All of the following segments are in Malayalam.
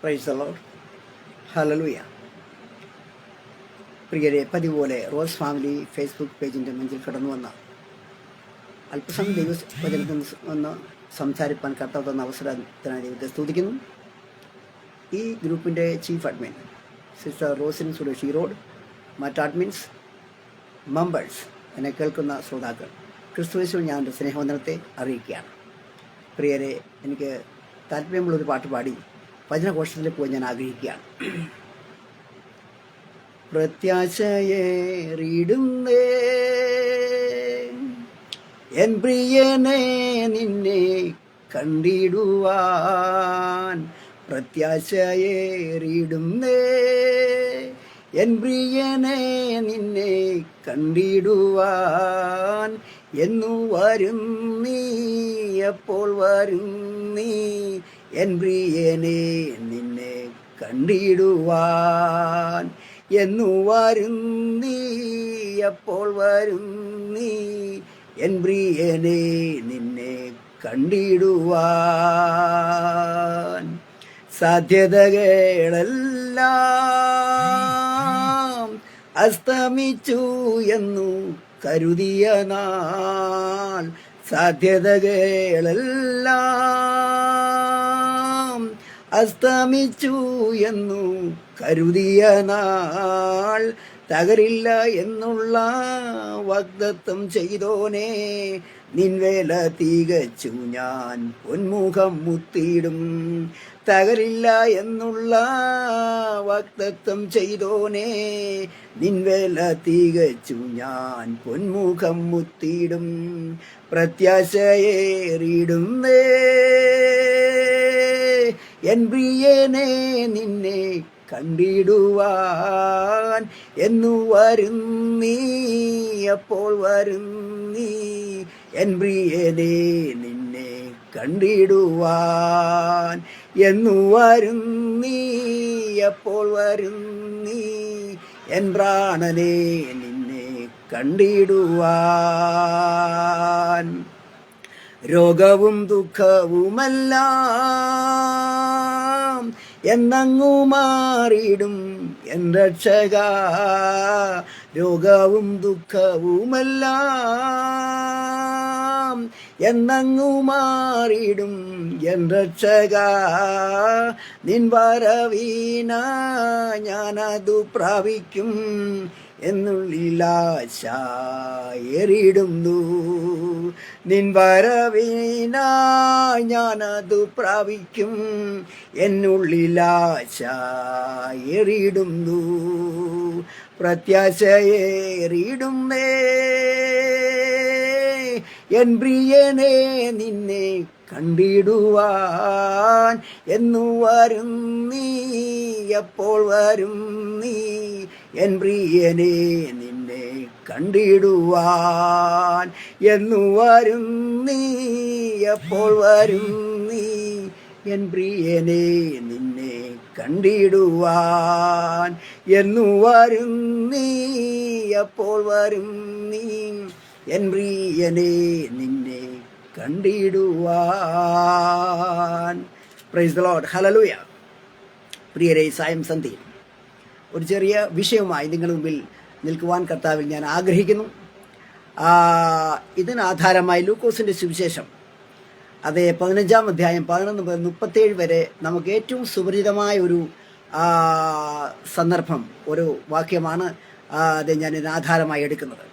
Price the Lord. ഹല്ലേലൂയ. പ്രിയരെ, പതിപോലെ റോസ് ഫാമിലി ഫേസ്ബുക്ക് പേജിൻ്റെ മുന്നിൽ കടന്നു വന്ന അല്പസമയം ദൈവവചനത്തിൽ നിന്ന് സംസാരിപ്പാൻ കർത്താവ് തന്ന അവസരത്തിനായി ദൈവത്തെ സ്തുതിക്കുന്നു. ഈ ഗ്രൂപ്പിൻ്റെ chief admin sister Rosin Suresh Erode, മറ്റ് അഡ്മിൻസ്, മെമ്പേഴ്സ്, എന്നെ കേൾക്കുന്ന ശ്രോതാക്കൾ, ക്രിസ്തുയേശുവിൽ ഞാൻ എൻ്റെ സ്നേഹവന്ദനത്തെ അറിയിക്കുകയാണ്. പ്രിയരെ, എനിക്ക് താല്പര്യമുള്ളൊരു പാട്ട് പാടി വചനഘോഷത്തിലേക്ക് പോയി ഞാൻ ആഗ്രഹിക്കുകയാണ്. പ്രത്യാശയേറിടുന്നേ എൻ പ്രിയനെ നിന്നെ കണ്ടിടുവാൻ, പ്രത്യാശയേറിടുന്നേ എൻ പ്രിയനെ നിന്നെ കണ്ടിടുവാൻ, എന്നു വരും നീ, എപ്പോൾ വരും നീ, എൻ പ്രിയനെ നിന്നെ കണ്ടിടുവാൻ, എന്നു വരും നീ, എപ്പോൾ വരും നീ, എൻ പ്രിയനെ നിന്നെ കണ്ടിടുവാൻ. സാധ്യതകളെല്ലാം അസ്തമിച്ചു എന്നു കരുതിയ നാൾ, സാധ്യതകളെല്ലാം അസ്തമിച്ചു എന്നു കരുതിയ നാൾ, തകരില്ല എന്നുള്ള വാഗ്ദത്തം ചെയ്തോനെ, നിൻവേല തികച്ചു ഞാൻ പൊന്മുഖം മുത്തിയിടും. തകരില്ല എന്നുള്ള വാഗ്ദത്തം ചെയ്തോനെ, നിൻവേല തികച്ചു ഞാൻ പൊന്മുഖം മുത്തിയിടും. പ്രത്യാശയേറിടുന്നേ എൻ പ്രിയനെ നിന്നെ കണ്ടിടുവാൻ, എന്നു വരും നീ, എപ്പോൾ വരും നീ, എൻ പ്രിയനെ നിന്നെ കണ്ടിടുവാൻ, എന്നു വരും നീ, എപ്പോൾ വരും നീ, എൻ പ്രാണനെ നിന്നെ കണ്ടിടുവാൻ. രോഗവും ദുഃഖവുമെല്ലാം എന്നങ്ങു മാറിയിടും എൻ രക്ഷക, രോഗവും ദുഃഖവുമെല്ലാം എന്നങ്ങു മാറിയിടും എൻ രക്ഷക, നിൻ വരവീന ഞാനതു പ്രാപിക്കും എന്നുള്ളിലാശ ഏറിടുന്നു. നിൻ വരവീന ഞാനതു പ്രാപിക്കും എന്നുള്ളിലാശ ഏറിടുന്നു. പ്രത്യാശയേറിടുന്നേ എൻ പ്രിയനെ നിന്നെ കണ്ടിടുവാൻ, എന്നു വരും നീ, എപ്പോൾ വരും നീ, എൻ പ്രിയനെ നിന്നെ കണ്ടിടുവാൻ, എന്നു വരും നീ, എപ്പോൾ വരും നീ, എൻ പ്രിയനെ നിന്നെ കണ്ടിടുവാൻ, എന്നു വരും നീ, എപ്പോൾ വരും നീ, എൻ പ്രിയനെ നിന്നെ കണ്ടിടുവാൻ. Praise the Lord. ഹല്ലേലൂയ. പ്രിയരെ, സായം സന്ധ്യയിൽ ഒരു ചെറിയ വിഷയവുമായി നിങ്ങളുടെ മുമ്പിൽ നിൽക്കുവാൻ കർത്താവിൽ ഞാൻ ആഗ്രഹിക്കുന്നു. ഇതിനാധാരമായി ലൂക്കോസിൻ്റെ സുവിശേഷം അതേ 15-ാം അധ്യായം 11 മുതൽ 37 വരെ നമുക്ക് ഏറ്റവും സുപരിചിതമായ ഒരു സന്ദർഭം, ഒരു വാക്യമാണ് അത് ഞാൻ ഇതിനാധാരമായി എടുക്കുന്നത്.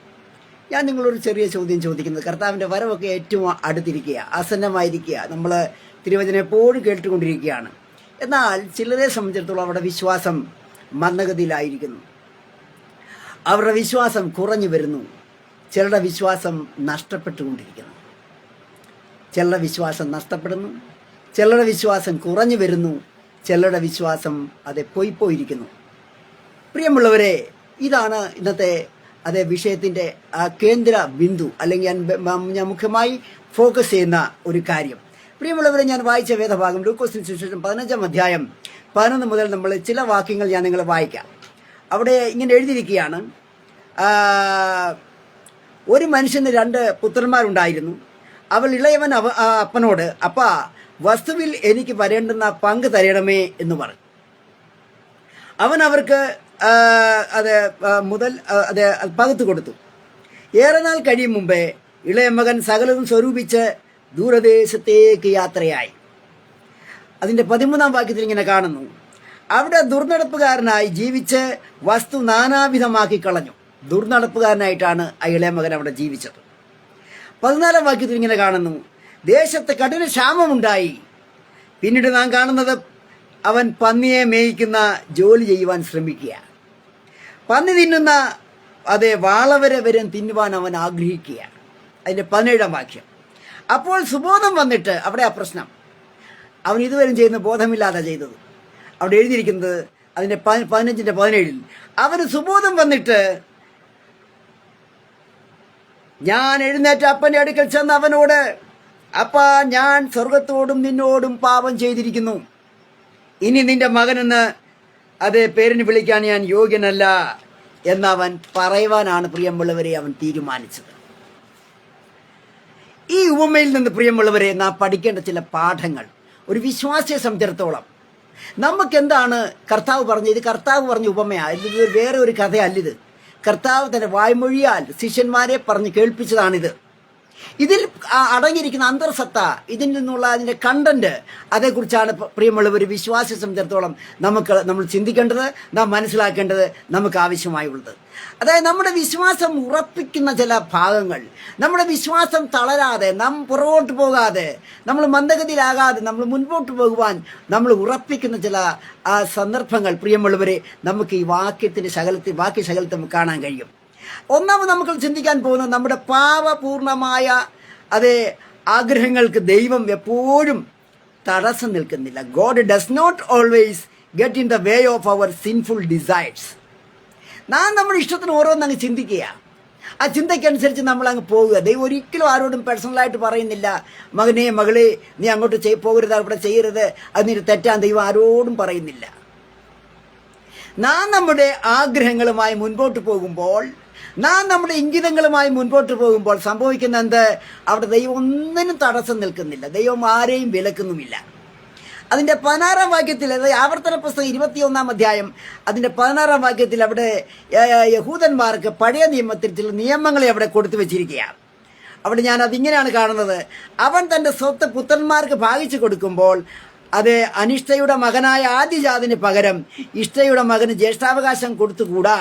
ഞാൻ നിങ്ങളൊരു ചെറിയ ചോദ്യം ചോദിക്കുന്നത്, കർത്താവിൻ്റെ വരവൊക്കെ ഏറ്റവും അടുത്തിരിക്കുക, ആസന്നമായിരിക്കുക, നമ്മൾ തിരുവചനം എപ്പോഴും കേട്ടുകൊണ്ടിരിക്കുകയാണ്. എന്നാൽ ചിലരെ സംബന്ധിച്ചിടത്തോളം അവരുടെ വിശ്വാസം മന്ദഗതിയിലായിരിക്കുന്നു, അവരുടെ വിശ്വാസം കുറഞ്ഞു വരുന്നു, ചിലരുടെ വിശ്വാസം നഷ്ടപ്പെട്ടുകൊണ്ടിരിക്കുന്നു. ചിലരുടെ വിശ്വാസം നഷ്ടപ്പെടുന്നു, ചിലരുടെ വിശ്വാസം കുറഞ്ഞു വരുന്നു, ചിലരുടെ വിശ്വാസം അത് പോയിപ്പോയിരിക്കുന്നു. പ്രിയമുള്ളവരെ, ഇതാണ് ഇന്നത്തെ അതേ വിഷയത്തിൻ്റെ കേന്ദ്ര ബിന്ദു, അല്ലെങ്കിൽ ഞാൻ മുഖ്യമായി ഫോക്കസ് ചെയ്യുന്ന ഒരു കാര്യം. പ്രിയമുള്ളവരെ, ഞാൻ വായിച്ച വേദഭാഗം ലൂക്കോസിന് സുവിശേഷം 15-ാം അധ്യായം 11 മുതൽ നമ്മൾ ചില വാക്യങ്ങൾ ഞാൻ നിങ്ങളെ വായിക്കാം. അവിടെ ഇങ്ങനെ എഴുതിയിരിക്കുകയാണ്, ഒരു മനുഷ്യന് 2 പുത്രന്മാരുണ്ടായിരുന്നു. അവൾ ഇളയവൻ അപ്പനോട്, അപ്പാ, വസ്തുവിൽ എനിക്ക് വരേണ്ടുന്ന പങ്ക് തരണമേ എന്ന് പറഞ്ഞു. അവൻ അവർക്ക് അത് മുതൽ അത് പകുത്തു കൊടുത്തു. ഏറെ നാൾ കഴിയും മുമ്പേ ഇളയ മകൻ സകലതും സ്വരൂപിച്ച് ദൂരദേശത്തേക്ക് യാത്രയായി. അതിൻ്റെ 13-ാം വാക്യത്തിൽ ഇങ്ങനെ കാണുന്നു, അവിടെ ദുർനടപ്പുകാരനായി ജീവിച്ച് വസ്തു നാനാവിധമാക്കി കളഞ്ഞു. ദുർനടപ്പുകാരനായിട്ടാണ് ആ ഇളയ മകൻ അവിടെ ജീവിച്ചത്. 14-ാം വാക്യത്തിൽ ഇങ്ങനെ കാണുന്നു, ദേശത്ത് കഠിന ക്ഷാമമുണ്ടായി. പിന്നീട് നാം കാണുന്നത് അവൻ പന്നിയെ മേയിക്കുന്ന ജോലി ചെയ്യുവാൻ ശ്രമിക്കുക. പന്നി തിന്നുന്ന വാളവരെ വരെ തിന്നുവാൻ അവൻ ആഗ്രഹിക്കുക. അതിൻ്റെ 17-ാം വാക്യം, അപ്പോൾ സുബോധം വന്നിട്ട്, അവിടെ ആ പ്രശ്നം, അവൻ ഇതുവരെ ചെയ്യുന്ന ബോധമില്ലാതെ ചെയ്തത്. അവിടെ എഴുതിയിരിക്കുന്നത് അതിൻ്റെ 15-ന്റെ 17-ൽ, അവന് സുബോധം വന്നിട്ട് ഞാൻ എഴുന്നേറ്റ് അപ്പൻ്റെ അടുക്കൽ ചെന്ന് അവനോട്, അപ്പാ, ഞാൻ സ്വർഗത്തോടും നിന്നോടും പാപം ചെയ്തിരിക്കുന്നു. ഇനി നിന്റെ മകനെന്ന് പേരിന് വിളിക്കാൻ ഞാൻ യോഗ്യനല്ല എന്നവൻ പറയുവാനാണ് പ്രിയമുള്ളവരെ അവൻ തീരുമാനിച്ചത്. ഈ ഉപമയിൽ നിന്ന് പ്രിയമുള്ളവരെ നാം പഠിക്കേണ്ട ചില പാഠങ്ങൾ, ഒരു വിശ്വാസിയെ സംബന്ധിച്ചിടത്തോളം നമുക്കെന്താണ് കർത്താവ് പറഞ്ഞത്? ഇത് കർത്താവ് പറഞ്ഞ ഉപമയാണ്, ഇത് വേറെ ഒരു കഥയല്ലിത്. കർത്താവ് തന്റെ വായ്മൊഴിയാൽ ശിഷ്യന്മാരെ പറഞ്ഞ് കേൾപ്പിച്ചതാണിത്. ഇതിൽ അടങ്ങിയിരിക്കുന്ന അന്തർസത്ത, ഇതിൽ നിന്നുള്ള അതിൻ്റെ കണ്ടന്റ്, അതേക്കുറിച്ചാണ് പ്രിയമുള്ളവർ വിശ്വാസിയെ സംബന്ധിച്ചിടത്തോളം നമ്മൾ ചിന്തിക്കേണ്ടത്, നാം മനസ്സിലാക്കേണ്ടത്, നമുക്ക് ആവശ്യമായുള്ളത്. അതായത് നമ്മുടെ വിശ്വാസം ഉറപ്പിക്കുന്ന ചില ഭാഗങ്ങൾ, നമ്മുടെ വിശ്വാസം തളരാതെ, നാം പുറകോട്ട് പോകാതെ, നമ്മൾ മന്ദഗതിയിലാകാതെ നമ്മൾ മുൻപോട്ട് പോകുവാൻ നമ്മൾ ഉറപ്പിക്കുന്ന ചില സന്ദർഭങ്ങൾ പ്രിയമുള്ളവരെ നമുക്ക് ഈ വാക്യ ശകലത്തിൽ നമുക്ക് കാണാൻ കഴിയും. ഒന്നാമത് നമുക്ക് ചിന്തിക്കാൻ പോകുന്നത് നമ്മുടെ പാപപൂർണമായ ആഗ്രഹങ്ങൾക്ക് ദൈവം എപ്പോഴും തടസ്സം നിൽക്കുന്നില്ല. God does not always get in the way of our sinful desires. നാം നമ്മുടെ ഇഷ്ടത്തിന് ഓരോന്നങ്ങ് ചിന്തിക്കുക, ആ ചിന്തയ്ക്കനുസരിച്ച് നമ്മളങ്ങ് പോകുക. ദൈവം ഒരിക്കലും ആരോടും പേഴ്സണലായിട്ട് പറയുന്നില്ല, മകനെ മകളെ നീ അങ്ങോട്ട് പോകരുത്, അവിടെ ചെയ്യരുത്, അത് നീ തെറ്റാൻ ദൈവം ആരോടും പറയുന്നില്ല. നാം നമ്മുടെ ആഗ്രഹങ്ങളുമായി മുൻപോട്ട് പോകുമ്പോൾ, നാം നമ്മുടെ ഇംഗിതങ്ങളുമായി മുൻപോട്ട് പോകുമ്പോൾ സംഭവിക്കുന്ന എന്ത്? അവിടെ ദൈവം ഒന്നിനും തടസ്സം നിൽക്കുന്നില്ല, ദൈവം ആരെയും വിലക്കുന്നുമില്ല. അതിൻ്റെ 16-ാം വാക്യത്തിൽ, ആവർത്തന പുസ്തകം 21-ാം അധ്യായം അതിൻ്റെ 16-ാം വാക്യത്തിൽ അവിടെ യഹൂദന്മാർക്ക് പഴയ നിയമത്തിൽ ചില നിയമങ്ങളെ അവിടെ കൊടുത്തു വെച്ചിരിക്കുകയാണ്. അവിടെ ഞാൻ അതിങ്ങനെയാണ് കാണുന്നത്, അവൻ തൻ്റെ സ്വത്ത് പുത്രന്മാർക്ക് ഭാഗിച്ചു കൊടുക്കുമ്പോൾ അനിഷ്ടയുടെ മകനായ ആദ്യജാതിന് പകരം ഇഷ്ടയുടെ മകന് ജ്യേഷ്ഠാവകാശം കൊടുത്തുകൂടാ.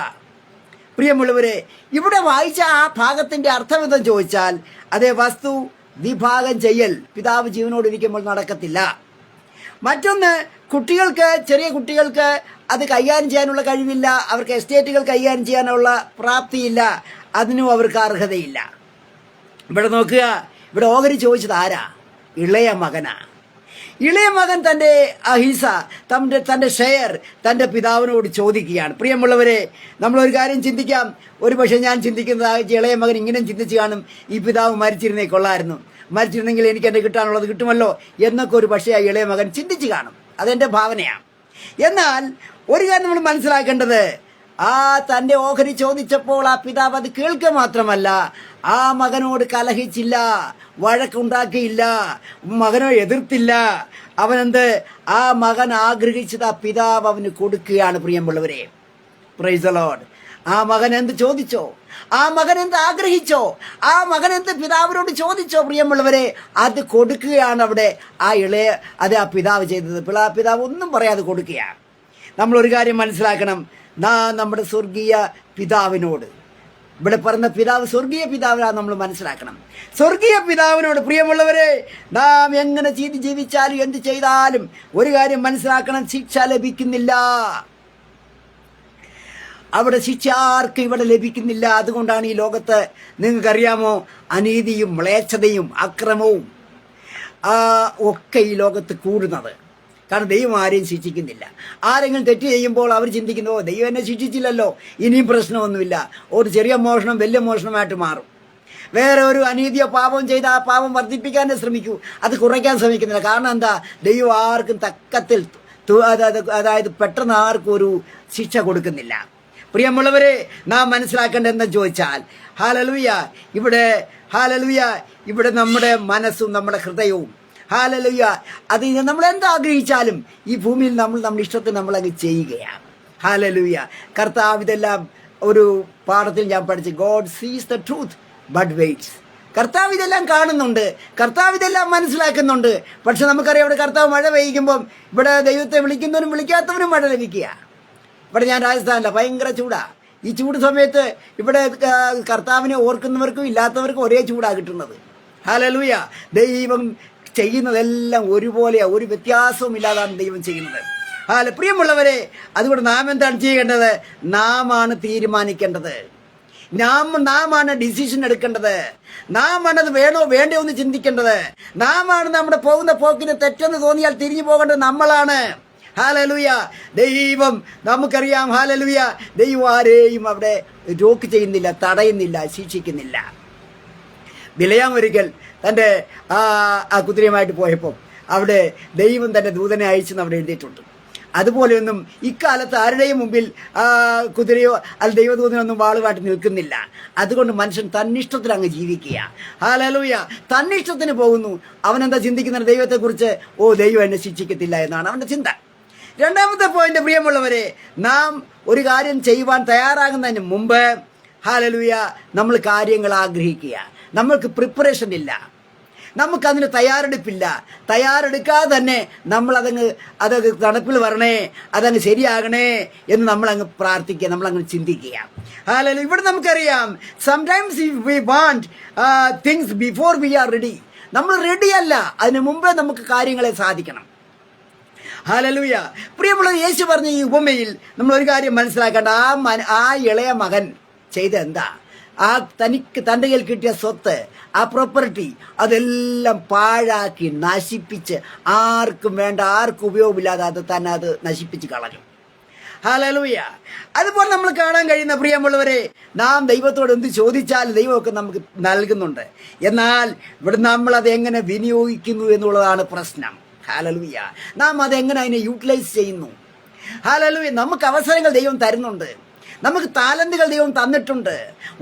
പ്രിയമുള്ളവരെ, ഇവിടെ വായിച്ച ആ ഭാഗത്തിന്റെ അർത്ഥമെന്ന് ചോദിച്ചാൽ വസ്തു വിഭാഗം ചെയ്യൽ പിതാവ് ജീവനോടിരിക്കുമ്പോൾ നടക്കത്തില്ല. മറ്റൊന്ന്, ചെറിയ കുട്ടികൾക്ക് അത് കൈകാര്യം ചെയ്യാനുള്ള കഴിവില്ല, അവർക്ക് എസ്റ്റേറ്റുകൾ കൈകാര്യം ചെയ്യാനുള്ള പ്രാപ്തിയില്ല, അതിനും അവർക്ക് അർഹതയില്ല. ഇവിടെ നോക്കുക, ഇവിടെ ഓഹരി ചോദിച്ചത് ആരാ? ഇളയ മകനാ. ഇളയ മകൻ തൻ്റെ അഹിസ, തൻ്റെ ഷെയർ തൻ്റെ പിതാവിനോട് ചോദിക്കുകയാണ്. പ്രിയമുള്ളവരെ, നമ്മളൊരു കാര്യം ചിന്തിക്കാം. ഒരു പക്ഷേ ഞാൻ ചിന്തിക്കുന്നത്, ഇളയ മകൻ ഇങ്ങനെ ചിന്തിച്ച് കാണും, ഈ പിതാവ് മരിച്ചിരുന്നേ കൊള്ളായിരുന്നു, മരിച്ചിരുന്നെങ്കിൽ എനിക്ക് എൻ്റെ കിട്ടാനുള്ളത് കിട്ടുമല്ലോ എന്നൊക്കെ ഒരു പക്ഷേ ആ ഇളയ മകൻ ചിന്തിച്ച് കാണും. അതെൻ്റെ ഭാവനയാണ്. എന്നാൽ ഒരു കാര്യം നമ്മൾ മനസ്സിലാക്കേണ്ടത്, തൻ്റെ ഓഹരി ചോദിച്ചപ്പോൾ ആ പിതാവ് അത് കേൾക്കുക മാത്രമല്ല, ആ മകനോട് കലഹിച്ചില്ല, വഴക്കുണ്ടാക്കിയില്ല, മകനോ എതിർത്തില്ല. ആ മകൻ ആഗ്രഹിച്ചത് ആ പിതാവ് അവന് കൊടുക്കുകയാണ്. പ്രിയമുള്ളവരെ, പ്രൈസ് ദി ലോർഡ്. ആ മകൻ എന്ത് ചോദിച്ചോ, ആ മകൻ എന്ത് ആഗ്രഹിച്ചോ, ആ മകൻ എന്ത് പിതാവിനോട് ചോദിച്ചോ, പ്രിയമുള്ളവരെ, അത് കൊടുക്കുകയാണ് അവിടെ ആ പിതാവ് ചെയ്തത്. പിതാവ് ഒന്നും പറയാതെ കൊടുക്കുകയാണ്. നമ്മളൊരു കാര്യം മനസ്സിലാക്കണം, നമ്മുടെ സ്വർഗീയ പിതാവിനോട്, ഇവിടെ പറഞ്ഞ പിതാവ് സ്വർഗീയ പിതാവിനാണ് നമ്മൾ മനസ്സിലാക്കണം. സ്വർഗീയ പിതാവിനോട് പ്രിയമുള്ളവരെ, നാം എങ്ങനെ ജീവിച്ചാലും എന്ത് ചെയ്താലും ഒരു കാര്യം മനസ്സിലാക്കണം, ശിക്ഷ ലഭിക്കുന്നില്ല. അവിടെ ശിക്ഷ ആർക്കും ഇവിടെ ലഭിക്കുന്നില്ല. അതുകൊണ്ടാണ് ഈ ലോകത്ത് നിങ്ങൾക്കറിയാമോ, അനീതിയും മ്ലേച്ഛതയും അക്രമവും ഒക്കെ ഈ ലോകത്ത് കൂടുന്നത്. കാരണം ദൈവം ആരെയും ശിക്ഷിക്കുന്നില്ല. ആരെങ്കിലും തെറ്റ് ചെയ്യുമ്പോൾ അവർ ചിന്തിക്കുന്നു, ദൈവം എന്നെ ശിക്ഷിച്ചില്ലല്ലോ, ഇനിയും പ്രശ്നമൊന്നുമില്ല. ഒരു ചെറിയ മോഷണം വലിയ മോഷണമായിട്ട് മാറും. വേറെ ഒരു അനീതിയോ പാപം ചെയ്ത് ആ പാപം വർദ്ധിപ്പിക്കാനേ ശ്രമിക്കൂ, അത് കുറയ്ക്കാൻ ശ്രമിക്കുന്നില്ല. കാരണം എന്താ? ദൈവം ആർക്കും തക്കത്തിൽ, അതായത് പെട്ടെന്ന് ആർക്കും ഒരു ശിക്ഷ കൊടുക്കുന്നില്ല. പ്രിയമുള്ളവരെ, നാം മനസ്സിലാക്കേണ്ടതെന്ന് ചോദിച്ചാൽ, ഇവിടെ നമ്മുടെ മനസ്സും നമ്മുടെ ഹൃദയവും അത് നമ്മൾ എന്താഗ്രഹിച്ചാലും ഈ ഭൂമിയിൽ നമ്മുടെ ഇഷ്ടത്തിന് നമ്മളങ്ങ് ചെയ്യുകയാണ്. ഹല്ലേലൂയ. കർത്താവ് ഇതെല്ലാം ഒരു പാഠത്തിൽ ഞാൻ പഠിച്ചു. ഗോഡ് സീസ് ദ ട്രൂത്ത് ബട്ട് വെയിറ്റ്സ്. കർത്താവ് ഇതെല്ലാം കാണുന്നുണ്ട്, കർത്താവ് ഇതെല്ലാം മനസ്സിലാക്കുന്നുണ്ട്. പക്ഷെ നമുക്കറിയാം, ഇവിടെ കർത്താവ് മഴ പെയ്യുമ്പം ഇവിടെ ദൈവത്തെ വിളിക്കുന്നവനും വിളിക്കാത്തവനും മഴ ലഭിക്കുക. ഇവിടെ ഞാൻ രാജസ്ഥാനില്ല, ഭയങ്കര ചൂടാ. ഈ ചൂട് സമയത്ത് ഇവിടെ കർത്താവിനെ ഓർക്കുന്നവർക്കും ഇല്ലാത്തവർക്കും ഒരേ ചൂടാണ് കിട്ടുന്നത്. ഹല്ലേലൂയ. ദൈവം ചെയ്യുന്നതെല്ലാം ഒരുപോലെയാണ്, ഒരു വ്യത്യാസവും ഇല്ലാതാണ് ദൈവം ചെയ്യുന്നത്. പ്രിയമുള്ളവരെ, അതുകൊണ്ട് നാം എന്താണ് ചെയ്യേണ്ടത്? നാമാണ് തീരുമാനിക്കേണ്ടത്. നാമാണ് ഡിസിഷൻ എടുക്കേണ്ടത്. നാമാണ് അത് വേണോ വേണ്ടോ എന്ന് ചിന്തിക്കേണ്ടത്. നാമാണ് നമ്മുടെ പോകുന്ന പോക്കിന് തെറ്റെന്ന് തോന്നിയാൽ തിരിഞ്ഞു പോകേണ്ടത് നമ്മളാണ്. ഹല്ലേലൂയ. ദൈവം നമുക്കറിയാം, ഹല്ലേലൂയ, ദൈവം ആരെയും അവിടെ രോക്ക് ചെയ്യുന്നില്ല, തടയുന്നില്ല, ശിക്ഷിക്കുന്നില്ല. ബിലയാം ഒരിക്കൽ തൻ്റെ ആ കുതിരയുമായിട്ട് പോയപ്പോൾ അവിടെ ദൈവം തൻ്റെ ദൂതനെ അയച്ചെന്ന് അവിടെ എഴുതിയിട്ടുണ്ട്. അതുപോലെയൊന്നും ഇക്കാലത്ത് ആരുടെയും മുമ്പിൽ കുതിരയോ അല്ല ദൈവദൂതനൊന്നും വാളുമായിട്ട് നിൽക്കുന്നില്ല. അതുകൊണ്ട് മനുഷ്യൻ തന്നിഷ്ടത്തിൽ അങ്ങ് ജീവിക്കുക. ഹല്ലേലൂയ. തന്നിഷ്ടത്തിന് പോകുന്നു. അവനെന്താ ചിന്തിക്കുന്നത്? ദൈവത്തെക്കുറിച്ച്, ദൈവം എന്നെ ശിക്ഷിക്കത്തില്ല എന്നാണ് അവൻ്റെ ചിന്ത. രണ്ടാമത്തെ പോയിന്റ്, പ്രിയമുള്ളവരെ, നാം ഒരു കാര്യം ചെയ്യുവാൻ തയ്യാറാകുന്നതിന് മുമ്പ്, ഹല്ലേലൂയ, നമ്മൾ കാര്യങ്ങൾ ആഗ്രഹിക്കുക. നമ്മൾക്ക് പ്രിപ്പറേഷൻ ഇല്ല, നമുക്കതിന് തയ്യാറെടുപ്പില്ല. തയ്യാറെടുക്കാതെ തന്നെ അതങ്ങ് തണുപ്പിൽ വരണേ, അതങ്ങ് ശരിയാകണേ എന്ന് നമ്മളങ്ങ് പ്രാർത്ഥിക്കുക, നമ്മളങ്ങ് ചിന്തിക്കുക. ഹല്ലേലൂയ. ഇവിടെ നമുക്കറിയാം, sometimes we want things before we are ready. നമ്മൾ റെഡിയല്ല, അതിന് മുമ്പേ നമുക്ക് കാര്യങ്ങളെ സാധിക്കണം. ഹല്ലേലൂയ. പ്രിയമുള്ള, യേശു പറഞ്ഞ ഈ ഉപമയിൽ നമ്മൾ ഒരു കാര്യം മനസ്സിലാക്കേണ്ട, ആ ഇളയ മകൻ ചെയ്ത എന്താ? തൻ്റെ കയ്യിൽ കിട്ടിയ സ്വത്ത്, ആ പ്രോപ്പർട്ടി, അതെല്ലാം പാഴാക്കി നശിപ്പിച്ച്, ആർക്കും വേണ്ട, ആർക്കും ഉപയോഗമില്ലാതെ അത് നശിപ്പിച്ച് കളഞ്ഞു. ഹല്ലേലൂയ. അതുപോലെ നമ്മൾ കാണാൻ കഴിയുന്ന, പ്രിയമുള്ളവരെ, നാം ദൈവത്തോട് എന്ത് ചോദിച്ചാലും ദൈവമൊക്കെ നമുക്ക് നൽകുന്നുണ്ട്. എന്നാൽ ഇവിടെ നമ്മൾ അത് എങ്ങനെ വിനിയോഗിക്കുന്നു എന്നുള്ളതാണ് പ്രശ്നം. ഹല്ലേലൂയ. നാം അതെങ്ങനെ അതിനെ യൂട്ടിലൈസ് ചെയ്യുന്നു. ഹല്ലേലൂയ. നമുക്ക് അവസരങ്ങൾ ദൈവം തരുന്നുണ്ട്, നമുക്ക് താലന്തുകൾ ദൈവം തന്നിട്ടുണ്ട്,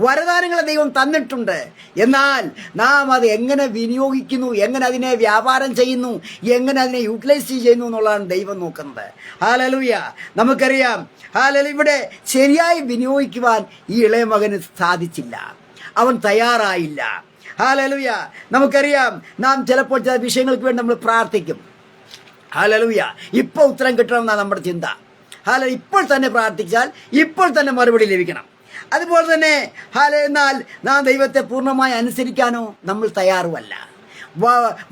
വരദാനങ്ങൾ ദൈവം തന്നിട്ടുണ്ട്. എന്നാൽ നാം അത് എങ്ങനെ വിനിയോഗിക്കുന്നു, എങ്ങനെ അതിനെ വ്യാപാരം ചെയ്യുന്നു, എങ്ങനെ അതിനെ യൂട്ടിലൈസ് ചെയ്യുന്നു എന്നുള്ളതാണ് ദൈവം നോക്കുന്നത്. ഹല്ലേലൂയ. നമുക്കറിയാം, ഹല്ലേലൂയ, ഇവിടെ ശരിയായി വിനിയോഗിക്കുവാൻ ഈ ഇളയ മകന് സാധിച്ചില്ല, അവൻ തയ്യാറായില്ല. ഹല്ലേലൂയ. നമുക്കറിയാം, നാം ചിലപ്പോൾ ചില വിഷയങ്ങൾക്ക് വേണ്ടി നമ്മൾ പ്രാർത്ഥിക്കും. ഹല്ലേലൂയ. ഇപ്പോൾ ഉത്തരം കിട്ടണമെന്നാണ് നമ്മുടെ ചിന്ത. ഇപ്പോൾ തന്നെ പ്രാർത്ഥിച്ചാൽ ഇപ്പോൾ തന്നെ മറുപടി ലഭിക്കണം. അതുപോലെ തന്നെ എന്നാൽ നാം ദൈവത്തെ പൂർണ്ണമായി അനുസരിക്കാനോ നമ്മൾ തയ്യാറുമല്ല.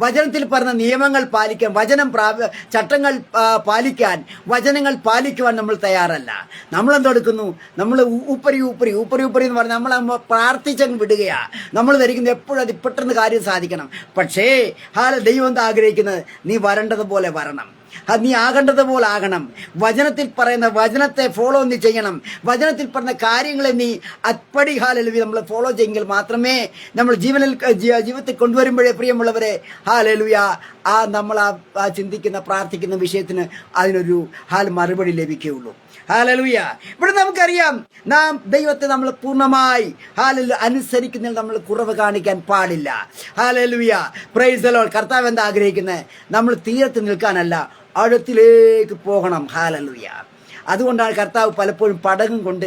വചനത്തിൽ പറഞ്ഞ നിയമങ്ങൾ പാലിക്കാൻ, ചട്ടങ്ങൾ പാലിക്കാൻ, വചനങ്ങൾ പാലിക്കുവാൻ നമ്മൾ തയ്യാറല്ല. നമ്മളെന്തെടുക്കുന്നു? നമ്മൾ ഊപ്പരി എന്ന് പറഞ്ഞാൽ നമ്മൾ പ്രാർത്ഥിച്ചങ്ങ് വിടുകയാ. നമ്മൾ ധരിക്കുന്നത് എപ്പോഴും അത് പെട്ടെന്ന് കാര്യം സാധിക്കണം. പക്ഷേ ദൈവം എന്താ ആഗ്രഹിക്കുന്നത്? നീ വരേണ്ടതുപോലെ വരണം, നീ ആകേണ്ടതുപോലെ ആകണം. വചനത്തിൽ പറയുന്ന വചനത്തെ ഫോളോ നീ ചെയ്യണം. വചനത്തിൽ പറഞ്ഞ കാര്യങ്ങളെ നീ അപ്പടി ഹല്ലേലൂയ നമ്മൾ ഫോളോ ചെയ്യെങ്കിൽ മാത്രമേ നമ്മൾ ജീവിതത്തിൽ കൊണ്ടുവരുമ്പോഴേ, പ്രിയമുള്ളവരെ, ഹല്ലേലൂയ, നമ്മൾ ചിന്തിക്കുന്ന പ്രാർത്ഥിക്കുന്ന വിഷയത്തിന് അതിനൊരു മറുപടി ലഭിക്കുകയുള്ളൂ. ഹല്ലേലൂയ. ഇവിടെ നമുക്കറിയാം, നാം ദൈവത്തെ നമ്മൾ പൂർണ്ണമായി അനുസരിക്കുന്നതിൽ നമ്മൾ കുറവ് കാണിക്കാൻ പാടില്ല. ഹല്ലേലൂയ. Praise the Lord. കർത്താവ് എന്താ ആഗ്രഹിക്കുന്നത്? നമ്മൾ തീരത്ത് നിൽക്കാനല്ല, ആഴത്തിലേക്ക് പോകണം. ഹല്ലേലൂയ. അതുകൊണ്ടാണ് കർത്താവ് പലപ്പോഴും പടകും കൊണ്ട്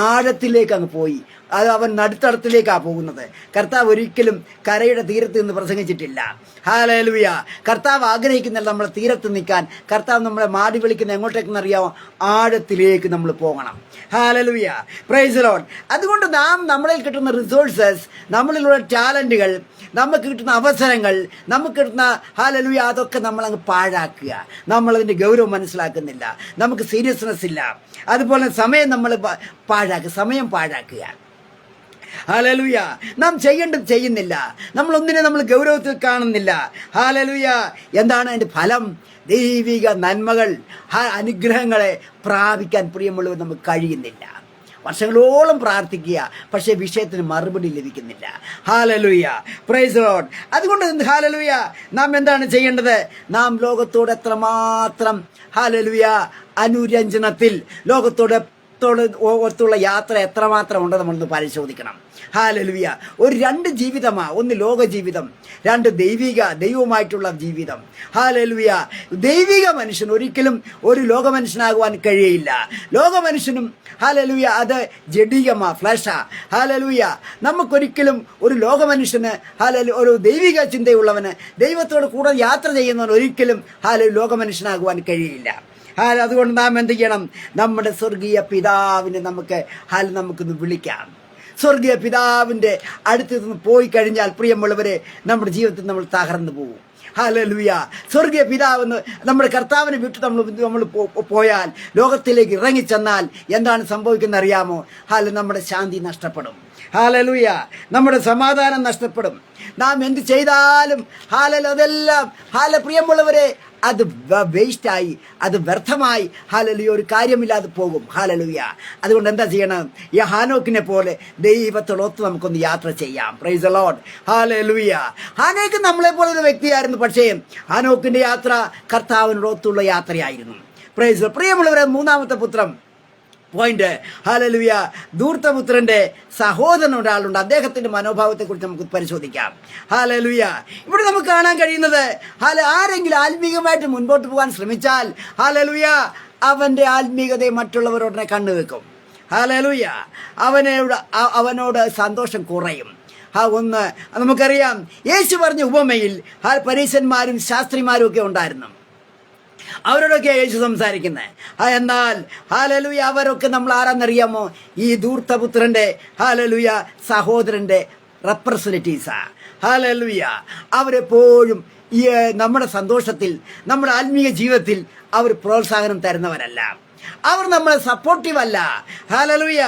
ആഴത്തിലേക്ക് അങ്ങ് പോയി. അത് അവൻ നടുത്തടത്തിലേക്കാണ് പോകുന്നത്. കർത്താവ് ഒരിക്കലും കരയുടെ തീരത്ത് നിന്ന് പ്രസംഗിച്ചിട്ടില്ല. ഹല്ലേലൂയ. കർത്താവ് ആഗ്രഹിക്കുന്നില്ല നമ്മൾ തീരത്ത് നിൽക്കാൻ. കർത്താവ് നമ്മളെ മാടി വിളിക്കുന്ന എങ്ങോട്ടേക്കെന്ന് അറിയാമോ? ആഴത്തിലേക്ക് നമ്മൾ പോകണം. ഹല്ലേലൂയ. Praise the Lord. അതുകൊണ്ട് നമ്മളിൽ കിട്ടുന്ന റിസോഴ്സസ്, നമ്മളിലുള്ള ടാലന്റുകൾ, നമുക്ക് കിട്ടുന്ന അവസരങ്ങൾ, നമുക്ക് കിട്ടുന്ന ഹല്ലേലൂയ, അതൊക്കെ നമ്മളങ്ങ് പാഴാക്കുക. നമ്മളതിൻ്റെ ഗൗരവം മനസ്സിലാക്കുന്നില്ല, നമുക്ക് സീരിയസ്നെസ് ഇല്ല. അതുപോലെ സമയം നമ്മൾ സമയം പാഴാക്കുക. ഹല്ലേലൂയ. നാം ചെയ്യേണ്ടത് ചെയ്യുന്നില്ല, നമ്മളൊന്നിനെ നമ്മൾ ഗൗരവത്തിൽ കാണുന്നില്ല. ഹല്ലേലൂയ. എന്താണ് അതിൻ്റെ ഫലം? ദൈവിക നന്മകൾ, അനുഗ്രഹങ്ങളെ പ്രാപിക്കാൻ, പ്രിയമുള്ളവർ, നമുക്ക് കഴിയുന്നില്ല. വർഷങ്ങളോളം പ്രാർത്ഥിക്കുക, പക്ഷേ വിഷയത്തിന് മറുപടി ലഭിക്കുന്നില്ല. ഹല്ലേലൂയ. Praise the Lord. അതുകൊണ്ട് ഹല്ലേലൂയ, നാം എന്താണ് ചെയ്യേണ്ടത്? നാം ലോകത്തോട് എത്രമാത്രം ഹല്ലേലൂയ അനുരഞ്ജനത്തിൽ, ലോകത്തോട് ഒത്തുള്ള യാത്ര എത്രമാത്രം ഉണ്ടെന്ന് നമ്മളൊന്ന് പരിശോധിക്കണം. ഹല്ലേലൂയ. ഒരു 2 ജീവിതമാണ്. ഒന്ന് ലോക ജീവിതം, 2 ദൈവവുമായിട്ടുള്ള ജീവിതം. ഹല്ലേലൂയ. ദൈവിക മനുഷ്യൻ ഒരിക്കലും ഒരു ലോക മനുഷ്യനാകുവാൻ കഴിയില്ല. ലോക മനുഷ്യനും ഹല്ലേലൂയ അത് ജഡികമാ, ഫ്ലഷാ. ഹല്ലേലൂയ. നമുക്കൊരിക്കലും ഒരു ലോക മനുഷ്യന് ഒരു ദൈവിക ചിന്തയുള്ളവന്, ദൈവത്തോട് കൂടെ യാത്ര ചെയ്യുന്നവന് ഒരിക്കലും ലോക മനുഷ്യനാകുവാൻ കഴിയില്ല. അതുകൊണ്ട് നാം എന്ത് ചെയ്യണം? നമ്മുടെ സ്വർഗീയ പിതാവിനെ നമുക്കൊന്ന് വിളിക്കാം. സ്വർഗീയ പിതാവിൻ്റെ അടുത്ത് നിന്ന് പോയി കഴിഞ്ഞാൽ പ്രിയമുള്ളവരെ, നമ്മുടെ ജീവിതത്തിൽ നമ്മൾ തകർന്നു പോകും. ഹല്ലേലൂയ. സ്വർഗീയ പിതാവെന്ന് നമ്മുടെ കർത്താവിനെ വിട്ട് നമ്മൾ പോയാൽ, ലോകത്തിലേക്ക് ഇറങ്ങിച്ചെന്നാൽ എന്താണ് സംഭവിക്കുന്നത് അറിയാമോ? നമ്മുടെ ശാന്തി നഷ്ടപ്പെടും. ഹല്ലേലൂയ. നമ്മുടെ സമാധാനം നഷ്ടപ്പെടും. നാം എന്ത് ചെയ്താലും അതെല്ലാം പ്രിയമുള്ളവരെ അത് വേസ്റ്റായി, അത് വ്യർത്ഥമായി ഒരു കാര്യമില്ലാതെ പോകും. ഹല്ലേലൂയ. അതുകൊണ്ട് എന്താ ചെയ്യണം? ഈ ഹാനോക്കിനെ പോലെ ദൈവത്തോടൊത്ത് നമുക്കൊന്ന് യാത്ര ചെയ്യാം. Price the Lord. ഹല്ലേലൂയ. ഹാനോക്ക് നമ്മളെ പോലെ ഒരു വ്യക്തിയായിരുന്നു, പക്ഷേ ഹാനോക്കിന്റെ യാത്ര കർത്താവിനോടൊത്തുള്ള യാത്രയായിരുന്നു. പ്രൈസ്. പ്രിയമുള്ളവരെ, 3-ാമത്തെ പുത്രം പോയിന്റ്. ഹല്ലേലൂയ. ധൂർത്തപുത്രന്റെ സഹോദരൻ ഒരാളുണ്ട്. അദ്ദേഹത്തിന്റെ മനോഭാവത്തെ കുറിച്ച് നമുക്ക് പരിശോധിക്കാം. ഹല്ലേലൂയ. ഇവിടെ നമുക്ക് കാണാൻ കഴിയുന്നത്, ആരെങ്കിലും ആത്മീകമായിട്ട് മുൻപോട്ട് പോകാൻ ശ്രമിച്ചാൽ അവന്റെ ആത്മീകതയെ മറ്റുള്ളവരോടനെ കണ്ണുവെക്കും. ഹല്ലേലൂയ. അവനോട് സന്തോഷം കുറയും. ഒന്ന് നമുക്കറിയാം, യേശു പറഞ്ഞ ഉപമയിൽ പരീശന്മാരും ശാസ്ത്രിമാരും ഒക്കെ ഉണ്ടായിരുന്നു. അവരോടൊക്കെ യേശു സംസാരിക്കുന്നത്. എന്നാൽ ഹല്ലേലൂയ അവരൊക്കെ നമ്മൾ ആരാന്നറിയാമോ? ഈ ധൂർത്തപുത്രന്റെ സഹോദരന്റെ റെപ്രസെന്റേറ്റീവ്സാ. ഹല്ലേലൂയ. അവരെപ്പോഴും ഈ നമ്മുടെ സന്തോഷത്തിൽ, നമ്മുടെ ആത്മീയ ജീവിതത്തിൽ അവർ പ്രോത്സാഹനം തരുന്നവരല്ല. അവർ നമ്മളെ സപ്പോർട്ടീവ് അല്ല. ഹല്ലേലൂയ.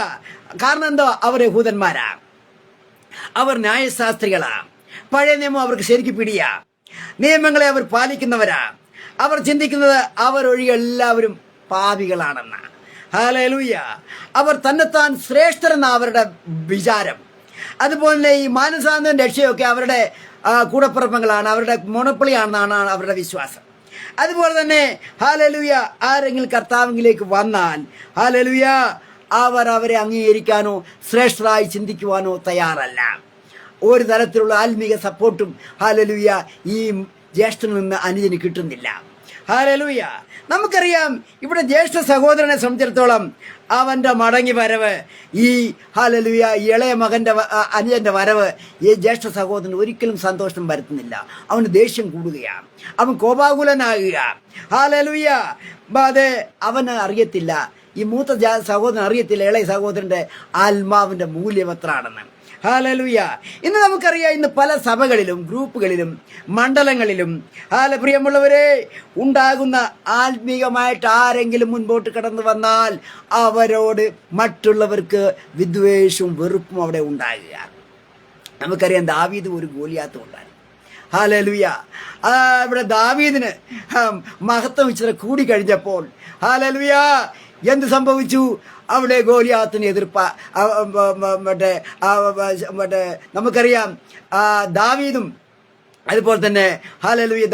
കാരണം എന്തോ? അവർ യഹൂദന്മാരാ, അവർ ന്യായശാസ്ത്രികളാ. പഴയ നിയമം അവർക്ക് ശരിക്കും പിടിയാ. നിയമങ്ങളെ അവർ പാലിക്കുന്നവരാ. അവർ ചിന്തിക്കുന്നത് അവരൊഴികെ എല്ലാവരും പാപികളാണെന്ന. ഹല്ലേലൂയ. അവർ തന്നെത്താൻ ശ്രേഷ്ഠരെന്ന അവരുടെ വിചാരം. അതുപോലെ ഈ മാനസാന്തരം രക്ഷയൊക്കെ അവരുടെ കൂടപ്പിറപ്പങ്ങളാണ്, അവരുടെ മൊണപ്പൊളിയാണെന്നാണ് അവരുടെ വിശ്വാസം. അതുപോലെ തന്നെ ഹല്ലേലൂയ ആരെങ്കിലും കർത്താവിലേക്ക് വന്നാൽ ഹല്ലേലൂയ അവരെ അംഗീകരിക്കാനോ ശ്രേഷ്ഠരായി ചിന്തിക്കുവാനോ തയ്യാറല്ല. ഒരു തരത്തിലുള്ള ആത്മീക സപ്പോർട്ടും ഹല്ലേലൂയ ഈ ജ്യേഷ്ഠനിൽ നിന്ന് അനുജന് കിട്ടുന്നില്ല. ഹല്ലേലൂയ. നമുക്കറിയാം, ഇവിടെ ജ്യേഷ്ഠ സഹോദരനെ സംബന്ധിച്ചിടത്തോളം അവന്റെ മടങ്ങി വരവ്, ഈ ഹല്ലേലൂയ ഇളയ മകന്റെ അനുജന്റെ വരവ് ഈ ജ്യേഷ്ഠ സഹോദരന് ഒരിക്കലും സന്തോഷം വരുത്തുന്നില്ല. അവന് ദേഷ്യം കൂടുകയാണ്, അവൻ കോപാകുലനാകുക. ഹല്ലേലൂയ. അത് അവന് അറിയത്തില്ല, ഈ മൂത്ത സഹോദരൻ അറിയത്തില്ല ഇളയ സഹോദരന്റെ ആത്മാവിന്റെ മൂല്യം എത്രയാണെന്ന്. ഹല്ലേലൂയ. ഇന്ന് നമുക്കറിയാം, ഇന്ന് പല സഭകളിലും ഗ്രൂപ്പുകളിലും മണ്ഡലങ്ങളിലും പ്രിയമുള്ളവരെ ഉണ്ടാകുന്ന ആത്മീകമായിട്ട് ആരെങ്കിലും മുൻപോട്ട് കടന്നു വന്നാൽ അവരോട് മറ്റുള്ളവർക്ക് വിദ്വേഷവും വെറുപ്പും അവിടെ ഉണ്ടാകുക. നമുക്കറിയാം, ദാവീദ് ഒരു ഗോലിയാത്തും ഉണ്ടായിരുന്നു. ഹല്ലേലൂയ. ഇവിടെ ദാവീദിന് മഹത്വം ഇച്ചിരി കൂടി കഴിഞ്ഞപ്പോൾ ഹല്ലേലൂയ എന്ത് സംഭവിച്ചു? അവിടെ ഗോലിയാത്തിന് നമുക്കറിയാം ദാവീദും അതുപോലെ തന്നെ ഹല്ലേലൂയ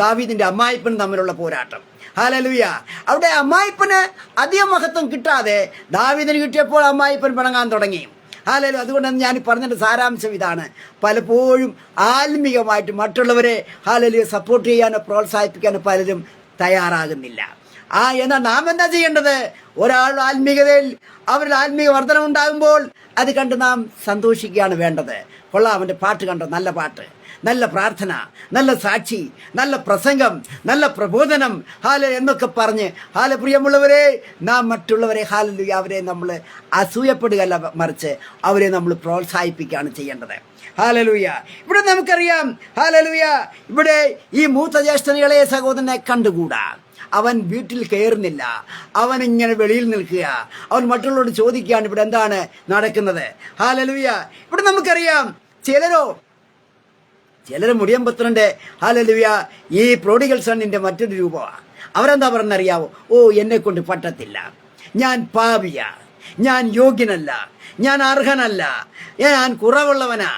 ദാവീദിന്റെ അമ്മായിപ്പനും തമ്മിലുള്ള പോരാട്ടം. ഹല്ലേലൂയ. അവിടെ അമ്മായിപ്പന് അധികം മഹത്വം കിട്ടാതെ ദാവീദിന് കിട്ടിയപ്പോൾ അമ്മായിപ്പൻ പിണങ്ങാൻ തുടങ്ങി. ഹല്ലേലൂയ. അതുകൊണ്ടാണ് ഞാൻ പറഞ്ഞതിന്റെ സാരാംശം ഇതാണ്. പലപ്പോഴും ആത്മീകമായിട്ട് മറ്റുള്ളവരെ ഹല്ലേലൂയ സപ്പോർട്ട് ചെയ്യാനോ പ്രോത്സാഹിപ്പിക്കാനോ പലരും തയ്യാറാകുന്നില്ല. എന്നാൽ നാം എന്താ ചെയ്യേണ്ടത്? ഒരാളുടെ ആത്മീയതയിൽ അവരുടെ ആത്മീയ വർധനം ഉണ്ടാകുമ്പോൾ അത് കണ്ട് നാം സന്തോഷിക്കുകയാണ് വേണ്ടത്. കൊള്ളാം, അവൻ്റെ പാട്ട് കണ്ടോ, നല്ല പാട്ട്, നല്ല പ്രാർത്ഥന, നല്ല സാക്ഷി, നല്ല പ്രസംഗം, നല്ല പ്രബോധനം എന്നൊക്കെ പറഞ്ഞ് പ്രിയമുള്ളവരെ നാം മറ്റുള്ളവരെ അവരെ നമ്മൾ അസൂയപ്പെടുകയല്ല, മറിച്ച് അവരെ നമ്മൾ പ്രോത്സാഹിപ്പിക്കുകയാണ് ചെയ്യേണ്ടത്. ഹല്ലേലൂയ. ഇവിടെ നമുക്കറിയാം ഹല്ലേലൂയ ഇവിടെ ഈ മൂത്ത ജ്യേഷ്ഠനികളെ സഹോദരനെ കണ്ടുകൂടാ. അവൻ വീട്ടിൽ കയറുന്നില്ല, അവൻ ഇങ്ങനെ വെളിയിൽ നിൽക്കുക, അവൻ മറ്റുള്ളവരോട് ചോദിക്കുകയാണ് ഇവിടെ എന്താണ് നടക്കുന്നത്. ഹല്ലേലൂയ. ഇവിടെ നമുക്കറിയാം ചിലര് മുടിയമ്പത്രന്റെ ഹല്ലേലൂയ ഈ പ്രോഡിഗൽ സണ്ണിന്റെ മറ്റൊരു രൂപമാണ്. അവരെന്താ പറഞ്ഞറിയാവോ? എന്നെ കൊണ്ട് പറ്റത്തില്ല, ഞാൻ പാപിയാ, ഞാൻ യോഗ്യനല്ല, ഞാൻ അർഹനല്ല, ഞാൻ കുറവുള്ളവനാ.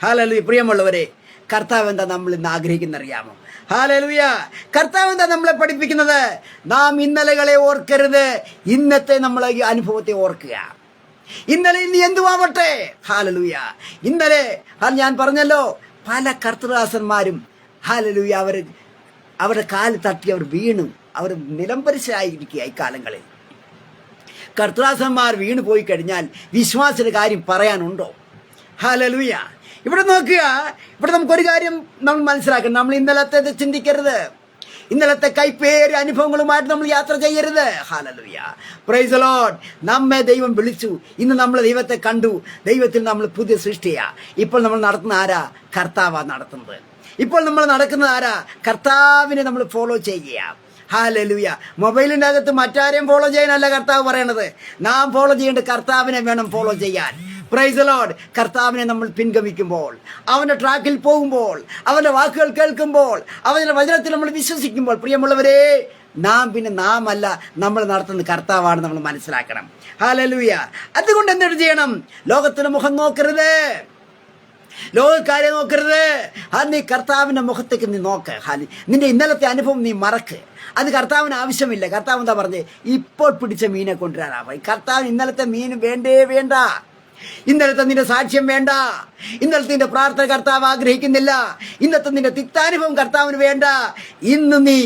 ഹല്ലേലൂയ. പ്രിയമുള്ളവരെ, കർത്താവ് എന്താ നമ്മൾ ഇന്ന് ആഗ്രഹിക്കുന്ന അറിയാമോ? ഹല്ലേലൂയ. കർത്താവ് എന്താ നമ്മളെ പഠിപ്പിക്കുന്നത്? നാം ഇന്നലകളെ ഓർക്കരുത്, ഇന്നത്തെ നമ്മളെ ഈ അനുഭവത്തെ ഓർക്കുക. ഇന്നലെ ഇനി എന്തുവാവട്ടെ. ഹല്ലേലൂയ. ഇന്നലെ ഞാൻ പറഞ്ഞല്ലോ, പല കർത്തൃദാസന്മാരും ഹല്ലേലൂയ അവരുടെ കാല് തട്ടി അവർ വീണു, അവർ നിലംപരിശായിരിക്കുക. ഇക്കാലങ്ങളിൽ കർത്തൃദാസന്മാർ വീണു പോയി കഴിഞ്ഞാൽ വിശ്വാസത്തിന്റെ കാര്യം പറയാനുണ്ടോ? ഹല്ലേലൂയ. ഇവിടെ നോക്കുക, ഇവിടെ നമുക്കൊരു കാര്യം നമ്മൾ മനസ്സിലാക്കണം. നമ്മൾ ഇന്നലത്തെ ചിന്തിക്കരുത്, ഇന്നലത്തെ കൈപ്പേറിയ അനുഭവങ്ങളുമായിട്ട് നമ്മൾ യാത്ര ചെയ്യരുത്. ഹല്ലേലൂയ. Praise the Lord. നമ്മെ ദൈവം വിളിച്ചു, ഇന്ന് നമ്മൾ ദൈവത്തെ കണ്ടു, ദൈവത്തിൽ നമ്മൾ പുതിയ സൃഷ്ടിയാ. ഇപ്പോൾ നമ്മൾ നടത്തുന്ന ആരാ? കർത്താവാ നടത്തുന്നത്. ഇപ്പോൾ നമ്മൾ നടക്കുന്നത് ആരാ? കർത്താവിനെ നമ്മൾ ഫോളോ ചെയ്യുക. ഹല്ലേലൂയ. മൊബൈലിൻ്റെ അകത്ത് മറ്റാരെയും ഫോളോ ചെയ്യാനല്ല കർത്താവ് പറയണത്. നാം ഫോളോ ചെയ്യേണ്ട കർത്താവിനെ വേണം ഫോളോ ചെയ്യാൻ. Price the Lord. കർത്താവിനെ നമ്മൾ പിൻഗമിക്കുമ്പോൾ, അവൻ്റെ ട്രാക്കിൽ പോകുമ്പോൾ, അവൻ്റെ വാക്കുകൾ കേൾക്കുമ്പോൾ, അവൻ്റെ വചനത്തിൽ നമ്മൾ വിശ്വസിക്കുമ്പോൾ, പ്രിയമുള്ളവരെ, നാം അല്ല, നമ്മൾ നടത്തുന്ന കർത്താവാണ് നമ്മൾ മനസ്സിലാക്കണം. ഹല്ലേലൂയ. അതുകൊണ്ട് എന്തൊരു ചെയ്യണം? ലോകത്തിന് മുഖം നോക്കരുത്, ലോകക്കാരെ നോക്കരുത്. അത് നീ കർത്താവിൻ്റെ മുഖത്തേക്ക് നീ നോക്ക്. നിന്റെ ഇന്നലത്തെ അനുഭവം നീ മറക്ക്. അത് കർത്താവിന് ആവശ്യമില്ല. കർത്താവ് എന്താ പറഞ്ഞത്? ഇപ്പോൾ പിടിച്ച മീനെ കൊണ്ടുവരാനാ. കർത്താവിന് ഇന്നലത്തെ മീൻ വേണ്ട. ഇന്നലത്തെ നിന്റെ സാക്ഷ്യം വേണ്ട. ഇന്നലത്തെ നിന്റെ പ്രാർത്ഥന കർത്താവ് ആഗ്രഹിക്കുന്നില്ല. ഇന്നത്തെ നിന്റെ തിക്താനുഭവം കർത്താവിന് വേണ്ട. ഇന്ന് നീ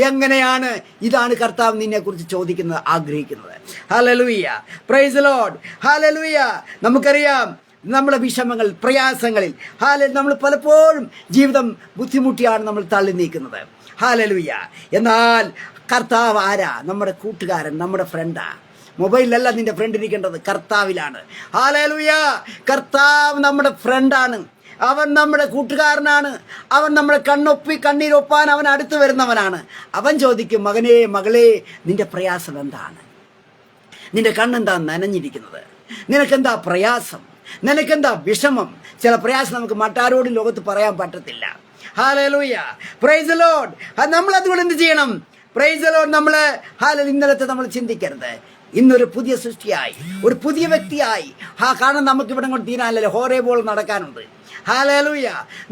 എങ്ങനെയാണ്? ഇതാണ് കർത്താവ് നിന്നെ കുറിച്ച് ചോദിക്കുന്നത്, ആഗ്രഹിക്കുന്നത്. Hallelujah. Praise the Lord. Hallelujah. നമുക്കറിയാം, നമ്മുടെ വിഷമങ്ങൾ, പ്രയാസങ്ങളിൽ നമ്മൾ പലപ്പോഴും ജീവിതം ബുദ്ധിമുട്ടിയാണ് നമ്മൾ തള്ളി നീക്കുന്നത്. ഹല്ലേലൂയ. എന്നാൽ കർത്താവ് ആരാ? നമ്മുടെ കൂട്ടുകാരൻ, നമ്മുടെ ഫ്രണ്ടാ. മൊബൈലിലല്ല നിന്റെ ഫ്രണ്ട് ഇരിക്കേണ്ടത്, കർത്താവിലാണ്. ഹല്ലേലൂയ. കർത്താവ് നമ്മുടെ ഫ്രണ്ടാണ്, അവൻ നമ്മുടെ കൂട്ടുകാരനാണ്, അവൻ നമ്മുടെ കണ്ണീരൊപ്പാൻ അവൻ അടുത്ത് വരുന്നവനാണ്. അവൻ ചോദിക്കും, മകനേ, മകളെ, നിന്റെ പ്രയാസം എന്താണ്? നിന്റെ കണ്ണെന്താ നനഞ്ഞിരിക്കുന്നത്? നിനക്കെന്താ പ്രയാസം? നിനക്കെന്താ വിഷമം? ചില പ്രയാസം നമുക്ക് മറ്റാരോടും ലോകത്ത് പറയാൻ പറ്റത്തില്ല. ഹല്ലേലൂയ. Praise the Lord. നമ്മൾ അതുകൊണ്ട് എന്ത് ചെയ്യണം? Price the Lord. നമ്മൾ ഇന്നലത്തെ നമ്മൾ ചിന്തിക്കരുത്. ഇന്നൊരു പുതിയ സൃഷ്ടിയായി, ഒരു പുതിയ വ്യക്തിയായി. കാരണം നമുക്ക് ഇവിടെ കൊണ്ട് തീരാനല്ലോ, ഹോരേ പോലെ നടക്കാനുണ്ട്. ഹല്ലേലൂയ.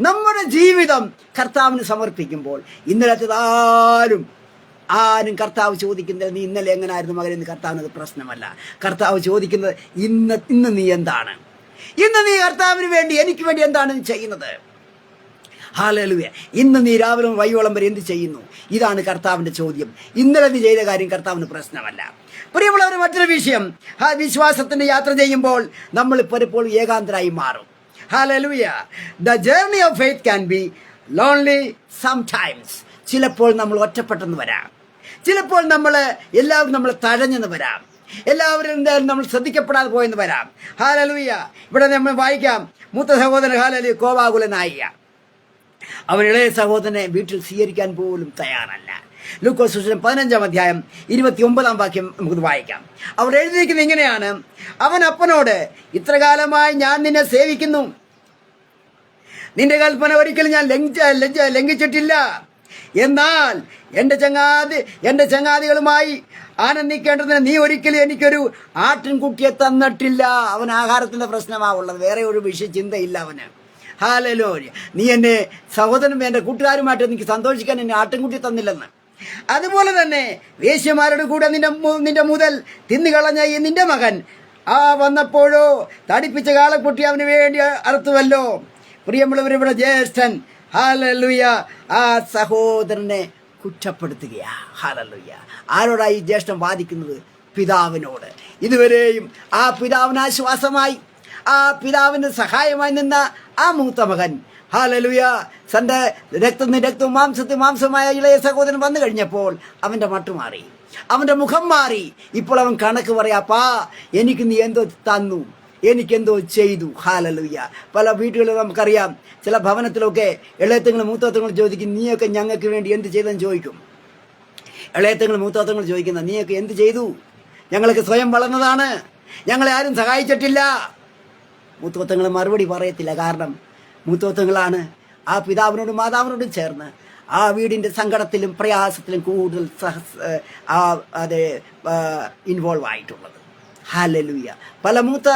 നമ്മുടെ ജീവിതം കർത്താവിന് സമർപ്പിക്കുമ്പോൾ ഇന്നലത്തേതാരും കർത്താവ് ചോദിക്കുന്നത് നീ ഇന്നലെ എങ്ങനായിരുന്നു മകൻ എന്ന് കർത്താവിനത് പ്രശ്നമല്ല. കർത്താവ് ചോദിക്കുന്നത് ഇന്ന് നീ എന്താണ്? ഇന്ന് നീ കർത്താവിന് വേണ്ടി, എനിക്ക് വേണ്ടി എന്താണ് നീ ചെയ്യുന്നത്? ഹല്ലേലൂയ. ഇന്ന് നീ രാവിലെ വൈകോളം വരെ എന്ത് ചെയ്യുന്നു? ഇതാണ് കർത്താവിൻ്റെ ചോദ്യം. ഇന്നലെ നീ ചെയ്ത കാര്യം കർത്താവിന് പ്രശ്നമല്ല. പ്രിയമുള്ളവർ, മറ്റൊരു വിഷയം, വിശ്വാസത്തിൻ്റെ യാത്ര ചെയ്യുമ്പോൾ നമ്മൾ പലപ്പോഴും ഏകാന്തരായി മാറും. Hallelujah. The journey of faith can be lonely sometimes. ചിലപ്പോൾ നമ്മൾ ഒറ്റപ്പെട്ടെന്ന് വരാം, ചിലപ്പോൾ എല്ലാവരും നമ്മൾ തഴഞ്ഞെന്ന് വരാം, എല്ലാവരും എന്തായാലും നമ്മൾ ശ്രദ്ധിക്കപ്പെടാതെ പോയെന്ന് വരാം. ഹല്ലേലൂയ. ഇവിടെ നമ്മൾ വായിക്കാം, മൂത്ത സഹോദരൻ ഹല്ലേലൂയ കോപാകുലനായ അവൻ ഇളയ സഹോദരനെ വീട്ടിൽ സ്വീകരിക്കാൻ പോലും തയ്യാറല്ല. ലൂക്കോസ് സുവിശേഷം 15-ാം അധ്യായം 29-ാം വാക്യം നമുക്ക് വായിക്കാം. അവിടെ എഴുതിയിരിക്കുന്നത് ഇങ്ങനെയാണ്: അവൻ അപ്പനോട്, ഇത്ര കാലമായി ഞാൻ നിന്നെ സേവിക്കുന്നു, നിന്റെ കൽപ്പന ഒരിക്കലും ഞാൻ ലംഘിച്ചിട്ടില്ല. എന്നാൽ എൻ്റെ ചങ്ങാതികളുമായി ആനന്ദിക്കേണ്ടതിന് നീ ഒരിക്കലും എനിക്കൊരു ആട്ടിൻകുട്ടിയെ തന്നിട്ടില്ല. അവൻ ആഹാരത്തിൻ്റെ പ്രശ്നമാവുള്ളത്, വേറെ ഒരു ചിന്തയില്ല അവന്. ഹല്ലേലൂയ. നീ എന്നെ സഹോദരനും എൻ്റെ കൂട്ടുകാരുമായിട്ട് എനിക്ക് സന്തോഷിക്കാൻ എന്നെ ആട്ടിൻകുട്ടി തന്നില്ലെന്ന്. അതുപോലെ തന്നെ വേശ്യമാരുടെ കൂടെ നിന്റെ മുതൽ തിന്നുകളഞ്ഞ ഈ നിന്റെ മകൻ വന്നപ്പോഴോ തടിപ്പിച്ച കാളക്കുട്ടി അവന് വേണ്ടി അറുത്തുവല്ലോ. പ്രിയമുള്ളവർ, ഇവിടെ ജ്യേഷ്ഠൻ ഹല്ലേലൂയ ആ സഹോദരനെ കുറ്റപ്പെടുത്തുകയാ. ഹല്ലേലൂയ. ആരോടാ ഈ ജ്യേഷ്ഠൻ വാദിക്കുന്നത്? പിതാവിനോട്. ഇതുവരെയും ആ പിതാവിന് ആശ്വാസമായി, ആ പിതാവിന് സഹായമായി നിന്ന ആ മൂത്ത മകൻ ഹല്ലേലൂയ തൻ്റെ രക്തവും മാംസമായ ഇളയ സഹോദരൻ വന്നു കഴിഞ്ഞപ്പോൾ അവൻ്റെ മട്ടുമാറി, അവൻ്റെ മുഖം മാറി. ഇപ്പോൾ അവൻ കണക്ക് പറയാപ്പാ, എനിക്ക് നീ എന്തോ തന്നു, എനിക്കെന്തോ ചെയ്തു. ഹല്ലേലൂയ. പല വീടുകളിലും നമുക്കറിയാം, ചില ഭവനത്തിലൊക്കെ ഇളയത്തങ്ങളും മൂത്തത്തങ്ങളും ചോദിക്കും, നീയൊക്കെ ഞങ്ങൾക്ക് വേണ്ടി എന്ത് ചെയ്തെന്ന് ചോദിക്കും. ഇളയത്തങ്ങളും മൂത്തത്തങ്ങളും ചോദിക്കുന്ന, നീയൊക്കെ എന്ത് ചെയ്തു? ഞങ്ങളൊക്കെ സ്വയം വളർന്നതാണ്, ഞങ്ങളെ ആരും സഹായിച്ചിട്ടില്ല. മൂത്തോത്തങ്ങൾ മറുപടി പറയത്തില്ല. കാരണം മൂത്തോത്തങ്ങളാണ് ആ പിതാവിനോടും മാതാവിനോടും ചേർന്ന് ആ വീടിൻ്റെ സങ്കടത്തിലും പ്രയാസത്തിലും കൂടുതൽ ഇൻവോൾവ് ആയിട്ടുള്ളത്. ഹല്ലേലൂയ. പല മൂത്ത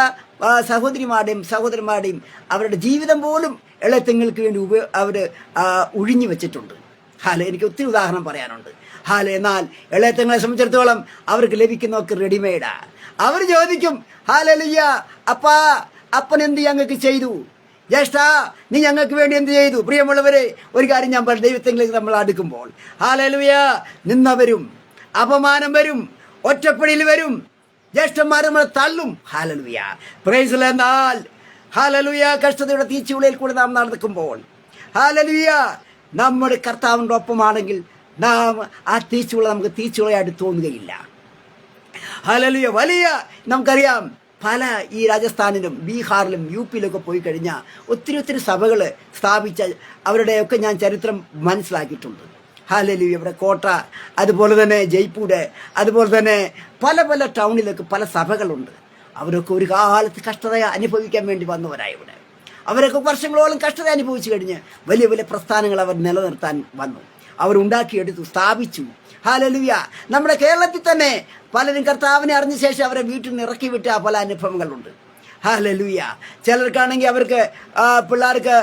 സഹോദരിമാരുടെയും സഹോദരന്മാരുടെയും അവരുടെ ജീവിതം പോലും ഇളയത്തെങ്ങൾക്ക് വേണ്ടി അവർ ഒഴിഞ്ഞു വെച്ചിട്ടുണ്ട്. എനിക്ക് ഒത്തിരി ഉദാഹരണം പറയാനുണ്ട്. എന്നാൽ ഇളയത്തെങ്ങളെ സംബന്ധിച്ചിടത്തോളം അവർക്ക് ലഭിക്കുന്നതൊക്കെ റെഡിമെയ്ഡാ. അവർ ചോദിക്കും, ഹല്ലേലൂയ, അപ്പൻ എന്ത് ഞങ്ങൾക്ക് ചെയ്തു? ജ്യേഷ്ഠ, നീ ഞങ്ങൾക്ക് വേണ്ടി എന്ത് ചെയ്തു? പ്രിയമുള്ളവരെ, ഒരു കാര്യം ഞാൻ പറഞ്ഞു, ദൈവത്തെങ്കിലേക്ക് നമ്മൾ അടുക്കുമ്പോൾ ഹല്ലേലൂയ, നിന്നവരും അപമാനം വരും, ഒറ്റപ്പെടൽ വരും, ജ്യേഷ്ഠന്മാർ നമ്മളെ തള്ളും. Hallelujah, price. എന്നാൽ ഹല്ലേലൂയ, കഷ്ടതയുടെ തീച്ചുളയിൽ കൂടെ നാം നടക്കുമ്പോൾ ഹല്ലേലൂയ, നമ്മുടെ കർത്താവിൻ്റെ ഒപ്പമാണെങ്കിൽ നാം ആ തീച്ചുള നമുക്ക് തീച്ചുളയായിട്ട് തോന്നുകയില്ല. ഹല്ലേലൂയ. വലിയ നമുക്കറിയാം, പല ഈ രാജസ്ഥാനിലും ബീഹാറിലും യുപിയിലൊക്കെ പോയി കഴിഞ്ഞാൽ ഒത്തിരി സഭകൾ സ്ഥാപിച്ച അവരുടെയൊക്കെ ഞാൻ ചരിത്രം മനസ്സിലാക്കിയിട്ടുണ്ട്. ഹല്ലേലൂയ. ഇവിടെ കോട്ട, അതുപോലെ തന്നെ ജയ്പൂര്, അതുപോലെ തന്നെ പല ടൗണിലൊക്കെ പല സഭകളുണ്ട്. അവരൊക്കെ ഒരു കാലത്ത് കഷ്ടത അനുഭവിക്കാൻ വേണ്ടി വന്നവരായി ഇവിടെ. അവരൊക്കെ വർഷങ്ങളോളം കഷ്ടത അനുഭവിച്ചു കഴിഞ്ഞ് വലിയ പ്രസ്ഥാനങ്ങൾ അവർ നിലനിർത്താൻ വന്നു. അവരുണ്ടാക്കിയെടുത്തു, സ്ഥാപിച്ചു. ഹല്ലേലൂയ. നമ്മുടെ കേരളത്തിൽ തന്നെ പലരും കർത്താവിനെ അറിഞ്ഞ ശേഷം അവരെ വീട്ടിൽ നിന്ന് ഇറക്കി വിട്ട പല അനുഭവങ്ങളുണ്ട്. ഹല്ലേലൂയ. ചിലർക്കാണെങ്കിൽ അവർക്ക് പിള്ളേർക്ക്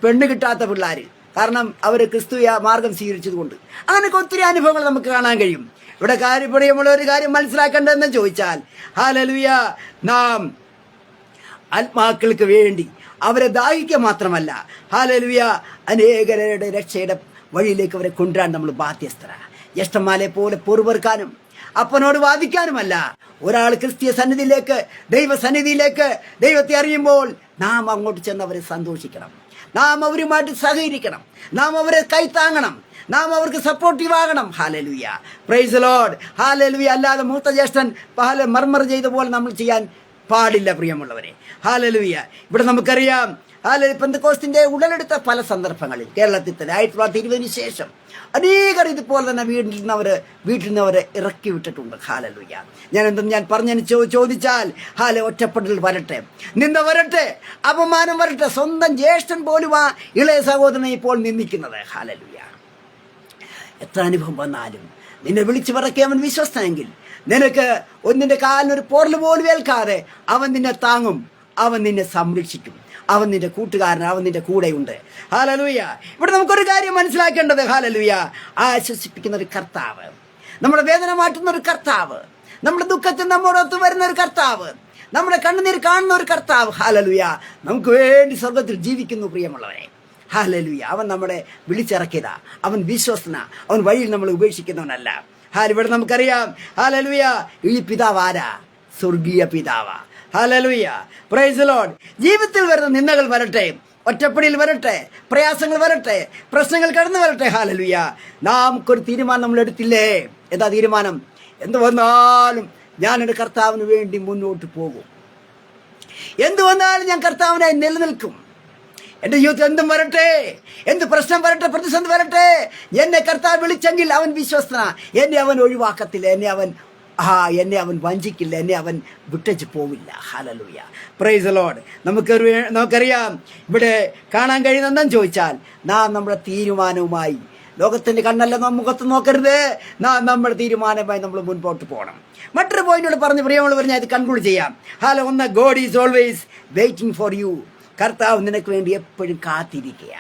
പെണ്ണ് കിട്ടാത്ത പിള്ളേർ, കാരണം അവർ ക്രിസ്തുയ മാർഗം സ്വീകരിച്ചതുകൊണ്ട്. അങ്ങനെയൊക്കെ ഒത്തിരി അനുഭവങ്ങൾ നമുക്ക് കാണാൻ കഴിയും. ഇവിടെ കാര്യപ്രിയമുള്ള ഒരു കാര്യം മനസ്സിലാക്കേണ്ടതെന്ന് ചോദിച്ചാൽ, ഹല്ലേലൂയ, നാം ആത്മാക്കൾക്ക് വേണ്ടി അവരെ ദാഹിക്കുക മാത്രമല്ല, ഹല്ലേലൂയ, അനേകരുടെ രക്ഷയുടെ വഴിയിലേക്ക് അവരെ കൊണ്ടുവരാൻ നമ്മൾ ബാധ്യസ്ഥരാണ്. ജ്യേഷ്ഠന്മാരെ പോലെ പൊറുപെറുക്കാനും അപ്പനോട് വാദിക്കാനുമല്ല. ഒരാൾ ക്രിസ്തീയ സന്നിധിയിലേക്ക്, ദൈവസന്നിധിയിലേക്ക് ദൈവത്തെ അറിയുമ്പോൾ നാം അങ്ങോട്ട് ചെന്ന് അവരെ സന്തോഷിക്കണം. നാം അവരുമായിട്ട് സഹകരിക്കണം. നാം അവരെ കൈത്താങ്ങണം. നാം അവർക്ക് സപ്പോർട്ടീവ് ആകണം. Hallelujah, praise the Lord. Hallelujah. അല്ലാതെ മൂത്ത ജ്യേഷ്ഠൻ മർമർ ചെയ്ത പോലെ നമ്മൾ ചെയ്യാൻ പാടില്ല, പ്രിയമുള്ളവരെ. ഹല്ലേലൂയ. ഇവിടെ നമുക്കറിയാം, പെന്തക്കോസ്തിന്റെ ഉടലെടുത്ത പല സന്ദർഭങ്ങളിൽ കേരളത്തിൽ തന്നെ 1920 ശേഷം അനേകർ ഇതുപോലെ തന്നെ വീട്ടിൽ നിന്ന് അവരെ ഇറക്കി വിട്ടിട്ടുണ്ട്. ഹല്ലേലൂയ. ഞാൻ പറഞ്ഞു ചോദിച്ചാൽ, ഒറ്റപ്പെടൽ വരട്ടെ, നിന്ദ വരട്ടെ, അപമാനം വരട്ടെ. സ്വന്തം ജ്യേഷ്ഠൻ പോലും ആ ഇളയ സഹോദരനെ ഇപ്പോൾ നിന്ദിക്കുന്നത്. ഹല്ലേലൂയ. എത്ര അനുഭവം വന്നാലും നിന്നെ വിളിച്ചു പറക്കെ അവൻ വിശ്വസ്തനെങ്കിൽ നിനക്ക് ഒന്നിന്റെ കാലിനൊരു പോറൽ പോലും ഏൽക്കാതെ അവൻ നിന്നെ താങ്ങും, അവൻ നിന്നെ സംരക്ഷിക്കും, അവൻ നിന്റെ കൂട്ടുകാരൻ, അവൻ നിന്റെ കൂടെയുണ്ട്. ഹല്ലേലൂയ. ഇവിടെ നമുക്കൊരു കാര്യം മനസ്സിലാക്കേണ്ടത്, ഹല്ലേലൂയ, ആശ്വസിപ്പിക്കുന്ന ഒരു കർത്താവ്, നമ്മുടെ വേദന മാറ്റുന്ന ഒരു കർത്താവ്, നമ്മുടെ ദുഃഖത്തിൽ നമ്മോടൊത്ത് വരുന്ന ഒരു കർത്താവ്, നമ്മുടെ കണ്ണുനീർ കാണുന്ന ഒരു കർത്താവ്, ഹല്ലേലൂയ, നമുക്ക് വേണ്ടി സ്വർഗത്തിൽ ജീവിക്കുന്നു, പ്രിയമുള്ളവരെ. ഹല്ലേലൂയ. അവൻ നമ്മളെ വിളിച്ചിറക്കിയതാ. അവൻ വിശ്വസ്തന. അവൻ വഴിയിൽ നമ്മൾ ഉപേക്ഷിക്കുന്നവനല്ല. ഇവിടെ നമുക്കറിയാം, ഹല്ലേലൂയ, ഈ പിതാവ് ആരാ? സ്വർഗീയ പിതാവാ. Hallelujah, praise the Lord. ജീവിതത്തിൽ വരുന്ന നിന്ദകൾ വരട്ടെ, ഒറ്റപ്പെടൽ വരട്ടെ, പ്രയാസങ്ങൾ വരട്ടെ, പ്രശ്നങ്ങൾ കടന്നു വരട്ടെ. ഹല്ലേലൂയ. നമുക്കൊരു തീരുമാനം നമ്മൾ എടുത്തില്ലേ? എന്താ തീരുമാനം? എന്ത് വന്നാലും ഞാൻ എൻ്റെ കർത്താവിന് വേണ്ടി മുന്നോട്ട് പോകും. എന്ത് വന്നാലും ഞാൻ കർത്താവിനായി നിലനിൽക്കും. എൻ്റെ ജീവിതത്തിൽ എന്തും വരട്ടെ, എന്ത് പ്രശ്നം വരട്ടെ, പ്രതിസന്ധി വരട്ടെ, എന്നെ കർത്താവ് വിളിച്ചെങ്കിൽ അവൻ വിശ്വസ്തനാ. എന്നെ അവൻ ഒഴിവാക്കത്തില്ല, എന്നെ അവൻ വഞ്ചിക്കില്ല, എന്നെ അവൻ വിട്ടേച്ച് പോവില്ല. Hallelujah, praise the Lord. നമുക്കറിയാം, ഇവിടെ കാണാൻ കഴിയുന്നതെന്ന് ചോദിച്ചാൽ, നാം നമ്മുടെ തീരുമാനവുമായി, ലോകത്തിന്റെ കണ്ണല്ല നാം മുഖത്ത് നോക്കരുത്, നാം നമ്മുടെ തീരുമാനമായി നമ്മൾ മുൻപോട്ട് പോകണം. മറ്റൊരു പോയിന്റോട് പറഞ്ഞ് പ്രിയമുള്ളവർ ഞാൻ ഇത് കൺക്ലൂഡ് ചെയ്യാം. ഒന്ന്, God is always waiting for you. കർത്താവ് നിനക്ക് വേണ്ടി എപ്പോഴും കാത്തിരിക്കുക.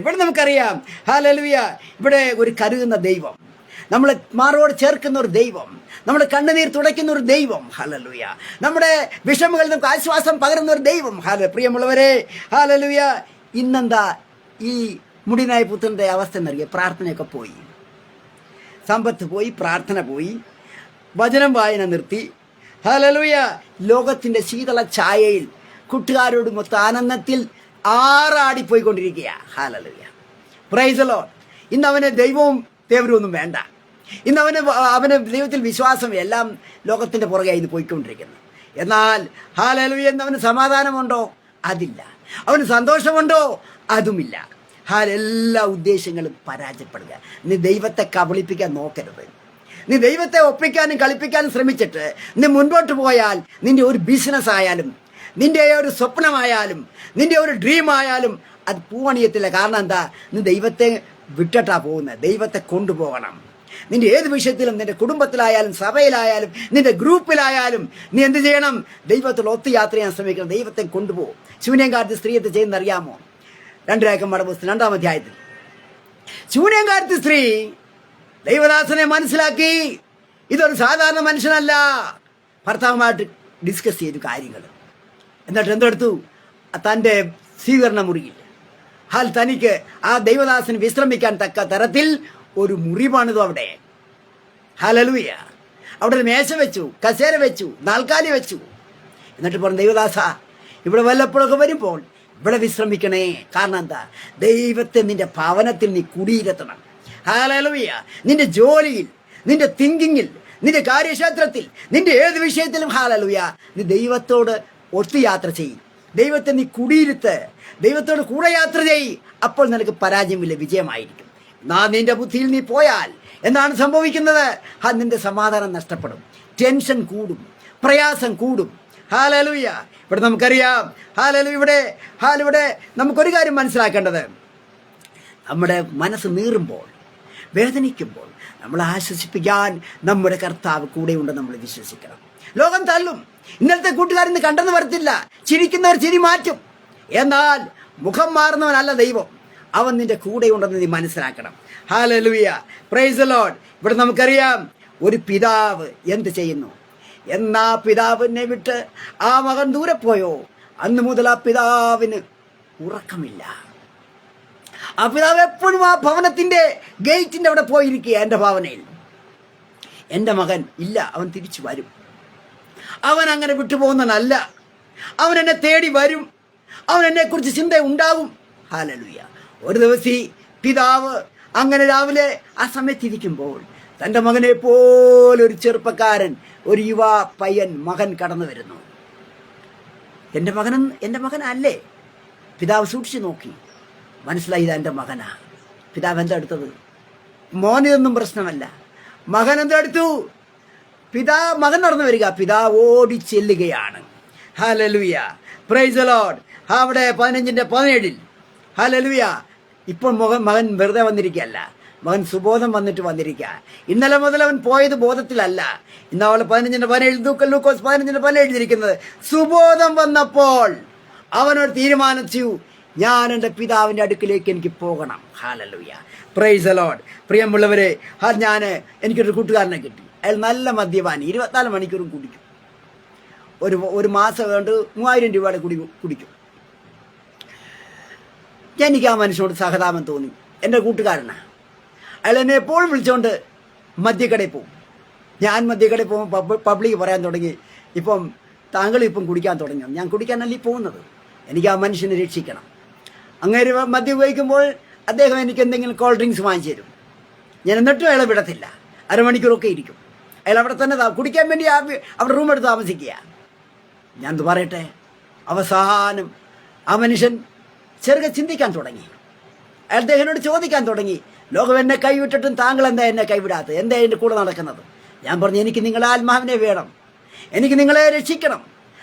ഇവിടെ നമുക്കറിയാം, ഹല്ലേലൂയ, ഇവിടെ ഒരു കരുതുന്ന ദൈവം, നമ്മളെ മാറോട് ചേർക്കുന്ന ഒരു ദൈവം, നമ്മുടെ കണ്ണുനീർ തുടയ്ക്കുന്ന ഒരു ദൈവം. ഹല്ലേലൂയ. നമ്മുടെ വിഷമങ്ങളിൽ നമുക്ക് ആശ്വാസം പകരുന്ന ഒരു ദൈവം. പ്രിയമുള്ളവരെ, ഹല്ലേലൂയ. ഇന്നെന്താ ഈ മുടിനായ പുത്രന്റെ അവസ്ഥ എന്നറിയ? പ്രാർത്ഥനയൊക്കെ പോയി, സമ്പത്ത് പോയി, പ്രാർത്ഥന പോയി, വചനം വായന നിർത്തി. ഹല്ലേലൂയ. ലോകത്തിന്റെ ശീതള ഛായയിൽ കൂട്ടുകാരോട് മൊത്ത ആനന്ദത്തിൽ ആറാടിപ്പോയിക്കൊണ്ടിരിക്കുക. Hallelujah, praise the Lord. ഇന്ന് അവന് ദൈവവും ഒന്നും വേണ്ട. ഇന്ന് അവന് ദൈവത്തിൽ വിശ്വാസം എല്ലാം ലോകത്തിന്റെ പുറകെ ഇന്ന് പോയിക്കൊണ്ടിരിക്കുന്നു. എന്നാൽ ഹല്ലേലൂയ, എന്നവന് സമാധാനമുണ്ടോ? അതില്ല. അവന് സന്തോഷമുണ്ടോ? അതുമില്ല. എല്ലാ ഉദ്ദേശങ്ങളും പരാജയപ്പെടുക. നീ ദൈവത്തെ കബളിപ്പിക്കാൻ നോക്കരുത്. നീ ദൈവത്തെ ഒപ്പിക്കാനും കളിപ്പിക്കാനും ശ്രമിച്ചിട്ട് നീ മുൻപോട്ട് പോയാൽ നിന്റെ ഒരു ബിസിനസ് ആയാലും, നിന്റെ ഒരു സ്വപ്നമായാലും, നിന്റെ ഒരു ഡ്രീം ആയാലും അത് പൂവണിയത്തില്ല. കാരണം എന്താ? നീ ദൈവത്തെ വിട്ടിട്ടാ പോകുന്നത്. ദൈവത്തെ കൊണ്ടുപോകണം. നിന്റെ ഏത് വിഷയത്തിലും, നിന്റെ കുടുംബത്തിലായാലും സഭയിലായാലും നിന്റെ ഗ്രൂപ്പിലായാലും നീ എന്ത് ചെയ്യണം? ദൈവത്തോട് ഒത്തു യാത്ര ചെയ്യാൻ ശ്രമിക്കണം. ദൈവത്തെ കൊണ്ടുപോകും. ശൂന്യംകാരത്തി സ്ത്രീ എന്ത് ചെയ്യുന്ന അറിയാമോ? 2 രാജാക്കന്മാരുടെ പുസ്തകം 2-ാം അധ്യായത്തിൽ ശൂന്യംകാരത്തി സ്ത്രീ ദൈവദാസനെ മനസ്സിലാക്കി, ഇതൊരു സാധാരണ മനുഷ്യനല്ല. ഭർത്താവുമായിട്ട് ഡിസ്കസ് ചെയ്തു കാര്യങ്ങൾ. എന്നിട്ട് എന്തെടുത്തു? തൻ്റെ സ്വീകരണ മുറിയിൽ തനിക്ക് ആ ദൈവദാസന് വിശ്രമിക്കാൻ തക്ക തരത്തിൽ ഒരു മുറി പണിതു അവിടെ. ഹല്ലേലൂയ. അവിടെ ഒരു മേശ വെച്ചു, കസേര വെച്ചു, നാൽക്കാലി വെച്ചു. എന്നിട്ട് പറഞ്ഞു, ദൈവദാസ, ഇവിടെ വല്ലപ്പോഴൊക്കെ വരുമ്പോൾ ഇവിടെ വിശ്രമിക്കണേ. കാരണം എന്താ? ദൈവത്തെ നിന്റെ ഭവനത്തിൽ നീ കുടിയിരുത്തണം. ഹല്ലേലൂയ. നിന്റെ ജോലിയിൽ, നിന്റെ തിങ്കിങ്ങിൽ, നിന്റെ കാര്യക്ഷേത്രത്തിൽ, നിന്റെ ഏത് വിഷയത്തിലും ഹല്ലേലൂയ നീ ദൈവത്തോട് ഒത്തു യാത്ര ചെയ്യും. ദൈവത്തെ നീ കുടിയിരുത്ത്, ദൈവത്തോട് കൂടെ യാത്ര ചെയ്യ്. അപ്പോൾ നിനക്ക് പരാജയമില്ല, വിജയമായിരിക്കും. നിന്റെ ബുദ്ധിയിൽ നീ പോയാൽ എന്താണ് സംഭവിക്കുന്നത്? നിന്റെ സമാധാനം നഷ്ടപ്പെടും, ടെൻഷൻ കൂടും, പ്രയാസം കൂടും. ഹല്ലേലൂയ. ഇവിടെ നമുക്കറിയാം, ഇവിടെ നമുക്കൊരു കാര്യം മനസ്സിലാക്കേണ്ടത്, നമ്മുടെ മനസ്സ് നീറുമ്പോൾ, വേദനിക്കുമ്പോൾ നമ്മളെ ആശ്വസിപ്പിക്കാൻ നമ്മുടെ കർത്താവ് കൂടെയുണ്ട്. നമ്മൾ വിശ്വസിക്കണം. ലോകം തള്ളും. ഇന്നലത്തെ കൂട്ടുകാരിന്ന് കണ്ടെന്ന് വരത്തില്ല. ചിരിക്കുന്നവർ ചിരി മാറ്റും. എന്നാൽ മുഖം മാറുന്നവനല്ല ദൈവം. അവൻ നിന്റെ കൂടെയുണ്ടെന്ന് നീ മനസ്സിലാക്കണം. ഹല്ലേലൂയ. Praise the Lord. ഇവിടെ നമുക്കറിയാം, ഒരു പിതാവ് എന്ത് ചെയ്യുന്നു? എന്നാ പിതാവിനെ വിട്ട് ആ മകൻ ദൂരെ പോയോ, അന്ന് മുതൽ ആ പിതാവിന് ഉറക്കമില്ല. ആ പിതാവ് എപ്പോഴും ആ ഭവനത്തിന്റെ ഗേറ്റിന്റെ അവിടെ പോയിരിക്കുക. എൻ്റെ ഭാവനയിൽ എൻ്റെ മകൻ ഇല്ല, അവൻ തിരിച്ചു വരും. അവൻ അങ്ങനെ വിട്ടുപോകുന്നതല്ല. അവൻ എന്നെ തേടി വരും. അവൻ എന്നെക്കുറിച്ച് ചിന്ത ഉണ്ടാകും. ഹല്ലേലൂയ. ഒരു ദിവസം പിതാവ് അങ്ങനെ രാവിലെ ആ സമയത്തിരിക്കുമ്പോൾ തൻ്റെ മകനെ പോലെ ഒരു ചെറുപ്പക്കാരൻ, ഒരു യുവ പയ്യൻ മകൻ കടന്നു വരുന്നു. എൻ്റെ മകനല്ലേ? പിതാവ് സൂക്ഷിച്ചു നോക്കി, മനസ്സിലായി ഇതാ എൻ്റെ മകനാ. പിതാവ് എന്താ എടുത്തത്? മോനൊന്നും പ്രശ്നമല്ല. മകൻ എന്താ എടുത്തു? മകൻ നടന്നു വരിക. പിതാവ് ഓടി ചെല്ലുകയാണ്. ഹല്ലേലൂയ. Praise the Lord. അവിടെ 15:17 ഹല്ലേലൂയ. ഇപ്പോൾ മകൻ വെറുതെ വന്നിരിക്കുകയല്ല, മകൻ സുബോധം വന്നിട്ട് വന്നിരിക്കുക. ഇന്നലെ മുതൽ അവൻ പോയത് ബോധത്തിലല്ല. ഇന്നവളെ 15:17 ലൂക്കോസ് 15:17 എഴുതിയിരിക്കുന്നത്, സുബോധം വന്നപ്പോൾ അവനോട് തീരുമാനിച്ചു, ഞാൻ എൻ്റെ പിതാവിൻ്റെ അടുക്കിലേക്ക് എനിക്ക് പോകണം. ഹല്ലേലൂയ. Praise the Lord. പ്രിയമുള്ളവരെ, എനിക്കൊരു കൂട്ടുകാരനെ കിട്ടി. അയാൾ നല്ല മദ്യപാനി, 24 മണിക്കൂറും കുടിക്കും. ഒരു മാസം കൊണ്ട് 3000 രൂപയുടെ കുടിക്കും. എനിക്ക് ആ മനുഷ്യനോട് സഹതാപം തോന്നി. എൻ്റെ കൂട്ടുകാരനാണ്. അയാൾ എന്നെ എപ്പോഴും വിളിച്ചുകൊണ്ട് മദ്യക്കടയിൽ പോകും. ഞാൻ മദ്യക്കടയിൽ പോകുമ്പോൾ പബ്ലിക് പറയാൻ തുടങ്ങി, ഇപ്പം താങ്കൾ ഇപ്പം കുടിക്കാൻ തുടങ്ങി. ഞാൻ കുടിക്കാനല്ല ഈ പോകുന്നത്, എനിക്ക് ആ മനുഷ്യനെ രക്ഷിക്കണം. അങ്ങനെ മദ്യം ഉപയോഗിക്കുമ്പോൾ അദ്ദേഹം എനിക്ക് എന്തെങ്കിലും കോൾഡ് ഡ്രിങ്ക്സ് വാങ്ങിച്ചു തരും. ഞാൻ എന്നിട്ടും അയാളെ വിടത്തില്ല. അരമണിക്കൂറൊക്കെ ഇരിക്കും. അയാൾ അവിടെ തന്നെ കുടിക്കാൻ വേണ്ടി അവിടെ റൂം എടുത്ത് താമസിക്കുക. ഞാൻ എന്ത് പറയട്ടെ, അവസാനം ആ മനുഷ്യൻ ചെറുകെ ചിന്തിക്കാൻ തുടങ്ങി. അയാൾ അദ്ദേഹത്തിനോട് ചോദിക്കാൻ തുടങ്ങി, ലോകം എന്നെ കൈവിട്ടിട്ടും താങ്കൾ എന്താ എന്നെ കൈവിടാത്തത്? എന്താ എൻ്റെ കൂടെ നടക്കുന്നത്? ഞാൻ പറഞ്ഞു, എനിക്ക് നിങ്ങളെ ആത്മാവിനെ വേണം, എനിക്ക് നിങ്ങളെ രക്ഷിക്കണം.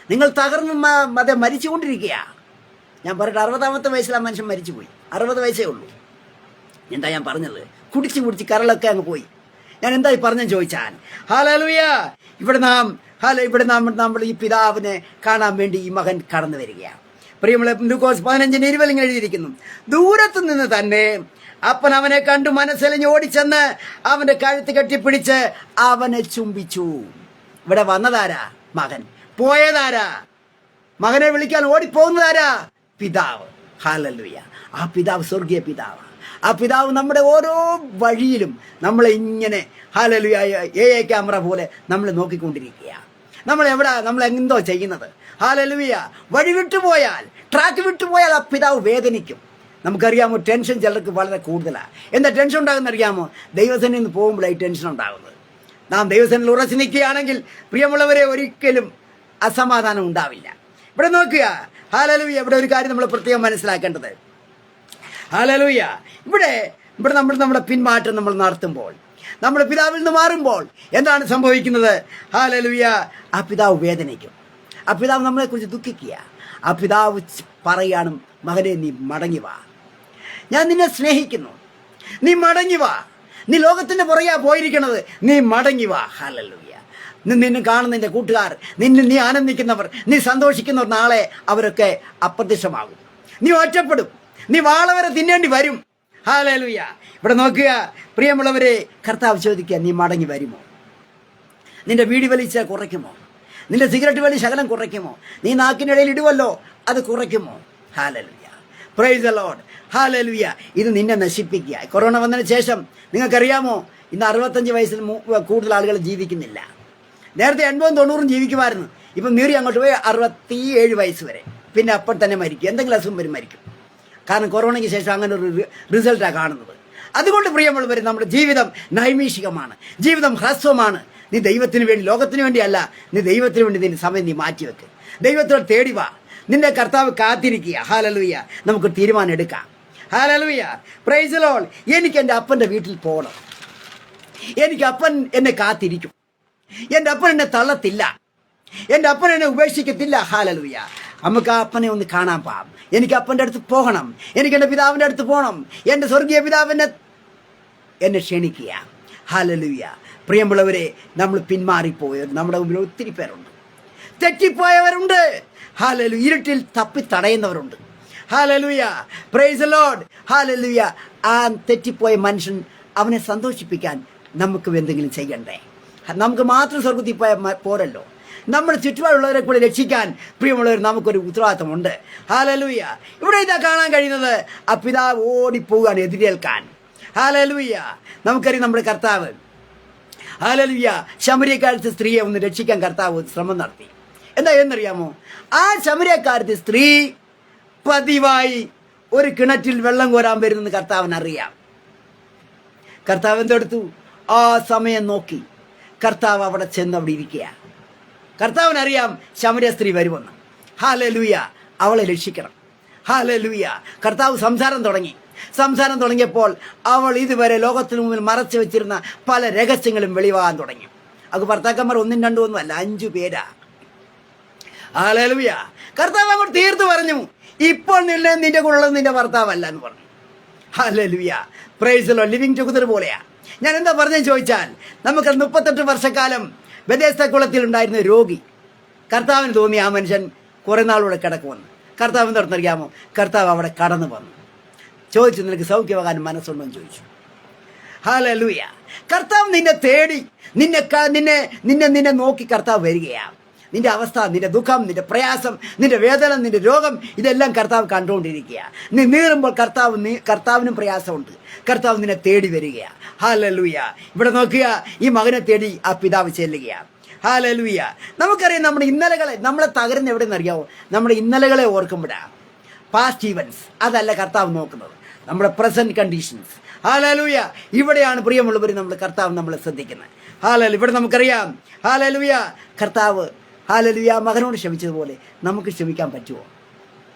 നിങ്ങൾ തകർന്ന് മരിച്ചുകൊണ്ടിരിക്കുക. ഞാൻ പറയട്ടെ, 60ാമത്തെ വയസ്സിൽ ആ മനുഷ്യൻ മരിച്ചുപോയി. 60 വയസ്സേ ഉള്ളൂ. എന്താ ഞാൻ പറഞ്ഞത്? കുടിച്ച് കരളൊക്കെ അങ്ങ് പോയി. ഞാൻ എന്താ ഈ പറഞ്ഞെന്ന് ചോദിച്ചാൽ, ഹല്ലേലൂയ. ഇവിടെ നമ്മൾ ഈ പിതാവിനെ കാണാൻ വേണ്ടി ഈ മകൻ കടന്നു വരികയാണ്. പ്രിയമുള്ള ലൂക്കോസ് 15:20 എഴുതിയിരിക്കുന്നു, ദൂരത്തു നിന്ന് തന്നെ അപ്പൻ അവനെ കണ്ടു മനസ്സലിഞ്ഞ് ഓടിച്ചെന്ന് അവന്റെ കഴുത്ത് കെട്ടിപ്പിടിച്ച് അവനെ ചുംബിച്ചു. ഇവിടെ വന്നതാരാ? മകൻ. പോയതാരാ? മകനെ വിളിക്കാൻ ഓടിപ്പോകുന്നതാരാ? പിതാവ്. ഹല്ലേലൂയ. ആ പിതാവ് സ്വർഗീയ പിതാവ്. ആ പിതാവ് നമ്മുടെ ഓരോ വഴിയിലും നമ്മളെ ഇങ്ങനെ ഹല്ലേലൂയ AI ക്യാമറ പോലെ നമ്മൾ നോക്കിക്കൊണ്ടിരിക്കുക. നമ്മൾ എന്തോ ചെയ്യുന്നത്? ഹല്ലേലൂയ. വഴി വിട്ടുപോയാൽ, ട്രാക്ക് വിട്ടുപോയാൽ ആ പിതാവ് വേദനിക്കും. നമുക്കറിയാമോ, ടെൻഷൻ ചിലർക്ക് വളരെ കൂടുതലാണ്. എന്താ ടെൻഷൻ ഉണ്ടാകുന്ന അറിയാമോ? ദൈവസേനയിൽ നിന്ന് പോകുമ്പോഴാണ് ഈ ടെൻഷൻ ഉണ്ടാകുന്നത്. നാം ദൈവസേനയിൽ ഉറച്ചു നിൽക്കുകയാണെങ്കിൽ പ്രിയമുള്ളവരെ, ഒരിക്കലും അസമാധാനം ഉണ്ടാവില്ല. ഇവിടെ നോക്കുക, ഹല്ലേലൂയ. ഇവിടെ ഒരു കാര്യം നമ്മൾ പ്രത്യേകം മനസ്സിലാക്കേണ്ടത്, ഹല്ലേലൂയ, ഇവിടെ നമ്മുടെ പിന്മാറ്റം നമ്മൾ നടത്തുമ്പോൾ, നമ്മുടെ പിതാവിൽ നിന്ന് മാറുമ്പോൾ എന്താണ് സംഭവിക്കുന്നത്? ഹല്ലേലൂയ. ആ പിതാവ് വേദനിക്കും. ആ പിതാവ് നമ്മളെക്കുറിച്ച് ദുഃഖിക്കുക. ആ പിതാവ് പറയാണ്, മകനെ നീ മടങ്ങി വാ, ഞാൻ നിന്നെ സ്നേഹിക്കുന്നു, നീ മടങ്ങി വാ, നീ ലോകത്തിന്റെ പുറകെ പോയിരിക്കണത്. നീ മടങ്ങി വാ. ഹല്ലേലൂയ. നിന്നെ കാണുന്ന നിന്റെ കൂട്ടുകാർ, നീ ആനന്ദിക്കുന്നവർ, നീ സന്തോഷിക്കുന്നവർ, നാളെ അവരൊക്കെ അപ്രത്യക്ഷമാകും. നീ ഒറ്റപ്പെടും. നീ വാള വരെ തിന്നേണ്ടി വരും. ഹല്ലേലൂയ. ഇവിടെ നോക്കുക പ്രിയമുള്ളവരെ, കർത്താവ് ചോദിക്കുക, നീ മടങ്ങി വരുമോ? നിന്റെ ബീഡി വലിച്ച കുറയ്ക്കുമോ? നിന്റെ സിഗരറ്റ് വലി ശകലം കുറയ്ക്കുമോ? നീ നാക്കിനിടയിൽ ഇടുവല്ലോ, അത് കുറയ്ക്കുമോ? Hallelujah. Praise the Lord. Hallelujah. ഇത് നിന്നെ നശിപ്പിക്കുക. കൊറോണ വന്നതിന് ശേഷം നിങ്ങൾക്കറിയാമോ, ഇന്ന് 65 വയസ്സിൽ കൂടുതൽ ആളുകൾ ജീവിക്കുന്നില്ല. നേരത്തെ 80-90 ജീവിക്കുമായിരുന്നു. ഇപ്പം മീറി അങ്ങോട്ട് പോയി 67 വയസ്സ് വരെ. പിന്നെ അപ്പോൾ തന്നെ മരിക്കും, എന്തെങ്കിലും അസുഖം വരും മരിക്കും. കാരണം കൊറോണയ്ക്ക് ശേഷം അങ്ങനെ ഒരു റിസൾട്ടാണ് കാണുന്നത്. അതുകൊണ്ട് പ്രിയമുള്ളവർ, നമ്മുടെ ജീവിതം നൈമിഷികമാണ്, ജീവിതം ഹ്രസ്വമാണ്. നീ ദൈവത്തിന് വേണ്ടി, ലോകത്തിന് വേണ്ടിയല്ല, നീ ദൈവത്തിന് വേണ്ടി നിന്റെ സമയം നീ മാറ്റിവെക്ക്. ദൈവത്തോട് തേടി വാ. നിന്റെ കർത്താവ് കാത്തിരിക്കുക. ഹല്ലേലൂയ. നമുക്ക് തീരുമാനം എടുക്കാം. ഹല്ലേലൂയ. Praise the Lord. എനിക്ക് എൻ്റെ അപ്പൻ്റെ വീട്ടിൽ പോകണം. എനിക്ക് അപ്പൻ എന്നെ കാത്തിരിക്കും. എൻ്റെ അപ്പൻ എന്നെ തള്ളത്തില്ല. എൻ്റെ അപ്പൻ എന്നെ ഉപേക്ഷിക്കത്തില്ല. ഹല്ലേലൂയ. നമുക്ക് ആ അപ്പനെ ഒന്ന് കാണാൻ പാം. എനിക്ക് അപ്പൻ്റെ അടുത്ത് പോകണം. എനിക്ക് എൻ്റെ പിതാവിൻ്റെ അടുത്ത് പോകണം. എൻ്റെ സ്വർഗീയ പിതാവിനെ എന്നെ ക്ഷണിക്കുക. ഹല്ലേലൂയ. പ്രിയമുള്ളവരെ, നമ്മൾ പിന്മാറിപ്പോയവർ നമ്മുടെ മുമ്പിൽ ഒത്തിരി പേരുണ്ട്. തെറ്റിപ്പോയവരുണ്ട്. ഹല്ലേലൂയ. ഇരുട്ടിൽ തപ്പി തടയുന്നവരുണ്ട്. Hallelujah. Praise the Lord. Hallelujah. ആ തെറ്റിപ്പോയ മനുഷ്യൻ, അവനെ സന്തോഷിപ്പിക്കാൻ നമുക്ക് എന്തെങ്കിലും ചെയ്യണ്ടേ? നമുക്ക് മാത്രം സ്വർഗത്തിൽ പോരല്ലോ, നമ്മുടെ ചുറ്റുപാടുള്ളവരെ കൂടെ രക്ഷിക്കാൻ പ്രിയമുള്ളവർ നമുക്കൊരു ഉത്തരവാദിത്തമുണ്ട്. ഹല്ലേലൂയ. ഇവിടെ ഇതാ കാണാൻ കഴിയുന്നത്, ആ പിതാവ് ഓടിപ്പോവുകയാണ് എതിരേൽക്കാൻ. ഹല്ലേലൂയ. നമുക്കറിയാം നമ്മുടെ കർത്താവ്, ഹല്ലേലൂയ, ശമര്യക്കാരത്തെ സ്ത്രീയെ ഒന്ന് രക്ഷിക്കാൻ കർത്താവ് ശ്രമം നടത്തി. എന്താ എന്നറിയാമോ? ആ ശമര്യക്കാരത്തെ സ്ത്രീ പതിവായി ഒരു കിണറ്റിൽ വെള്ളം കോരാൻ വരുന്നെന്ന് കർത്താവിനറിയാം. കർത്താവ് എന്തെടുത്തു? ആ സമയം നോക്കി കർത്താവ് അവിടെ ചെന്ന് അവിടെ ഇരിക്കുക. കർത്താവിനറിയാം ശമര്യ സ്ത്രീ വരുമെന്ന്. ഹല്ലേലൂയ. അവളെ രക്ഷിക്കണം. ഹല്ലേലൂയ. കർത്താവ് സംസാരം തുടങ്ങിയപ്പോൾ അവൾ ഇതുവരെ ലോകത്തിന് മുമ്പിൽ മറച്ചു വെച്ചിരുന്ന പല രഹസ്യങ്ങളും വെളിവാകാൻ തുടങ്ങി. അത് ഭർത്താക്കന്മാർ 1, 2 ഒന്നുമല്ല, 5 പേരാ. ഹല്ലേലൂയ. കർത്താവ് അങ്ങോട്ട് തീർത്ത് പറഞ്ഞു, ഇപ്പോൾ നിന്റെ കൂടെ ഉള്ളത് നിന്റെ ഭർത്താവല്ല എന്ന് പറഞ്ഞു. Hallelujah. Praise the Lord. Living together പോലെയാ. ഞാൻ എന്താ പറഞ്ഞതെന്ന് ചോദിച്ചാൽ, നമുക്ക് 38 വർഷക്കാലം ബെഥെസ്ദ കുളത്തിൽ ഉണ്ടായിരുന്ന രോഗി, കർത്താവിന് തോന്നി ആ മനുഷ്യൻ കുറെ നാളൂടെ കിടക്കുമെന്ന്. കർത്താവ് എന്താണെന്നറിയാമോ? കർത്താവ് അവിടെ കടന്നു വന്നു. ചോദിച്ചു, നിനക്ക് സൗഖ്യമാകാൻ മനസ്സുണ്ടോ എന്ന് ചോദിച്ചു. ഹല്ലേലൂയ. കർത്താവ് നിന്നെ തേടി, നിന്നെ നോക്കി കർത്താവ് വരികയാണ്. നിന്റെ അവസ്ഥ, നിന്റെ ദുഃഖം, നിന്റെ പ്രയാസം, നിന്റെ വേദന, നിന്റെ രോഗം, ഇതെല്ലാം കർത്താവ് കണ്ടുകൊണ്ടിരിക്കുക. നീ നീറുമ്പോൾ കർത്താവിനും പ്രയാസമുണ്ട്. കർത്താവ് നിന്നെ തേടി വരികയാണ്. ഹല്ലേലൂയ. ഇവിടെ നോക്കുക, ഈ മകനെ തേടി ആ പിതാവ് ചെല്ലുകയാണ്. ഹല്ലേലൂയ. നമുക്കറിയാം നമ്മുടെ ഇന്നലകളെ, നമ്മളെ തകരുന്ന എവിടെയെന്ന് അറിയാമോ? നമ്മുടെ ഇന്നലകളെ ഓർക്കുമ്പോഴാണ്. പാസ്റ്റ് ഈവൻസ് അതല്ല കർത്താവ് നോക്കുന്നത്, നമ്മുടെ പ്രസന്റ് കണ്ടീഷൻസ്. ഹല്ലേലൂയ. ഇവിടെയാണ് പ്രിയമുള്ളവർ നമ്മുടെ കർത്താവ് നമ്മളെ ശ്രദ്ധിക്കുന്നത്. ഹല്ലേലൂയ. ഇവിടെ നമുക്കറിയാം, ഹല്ലേലൂയ, കർത്താവ്, ഹല്ലേലൂയ, മകനോട് ക്ഷമിച്ചതുപോലെ നമുക്ക് ക്ഷമിക്കാൻ പറ്റുമോ?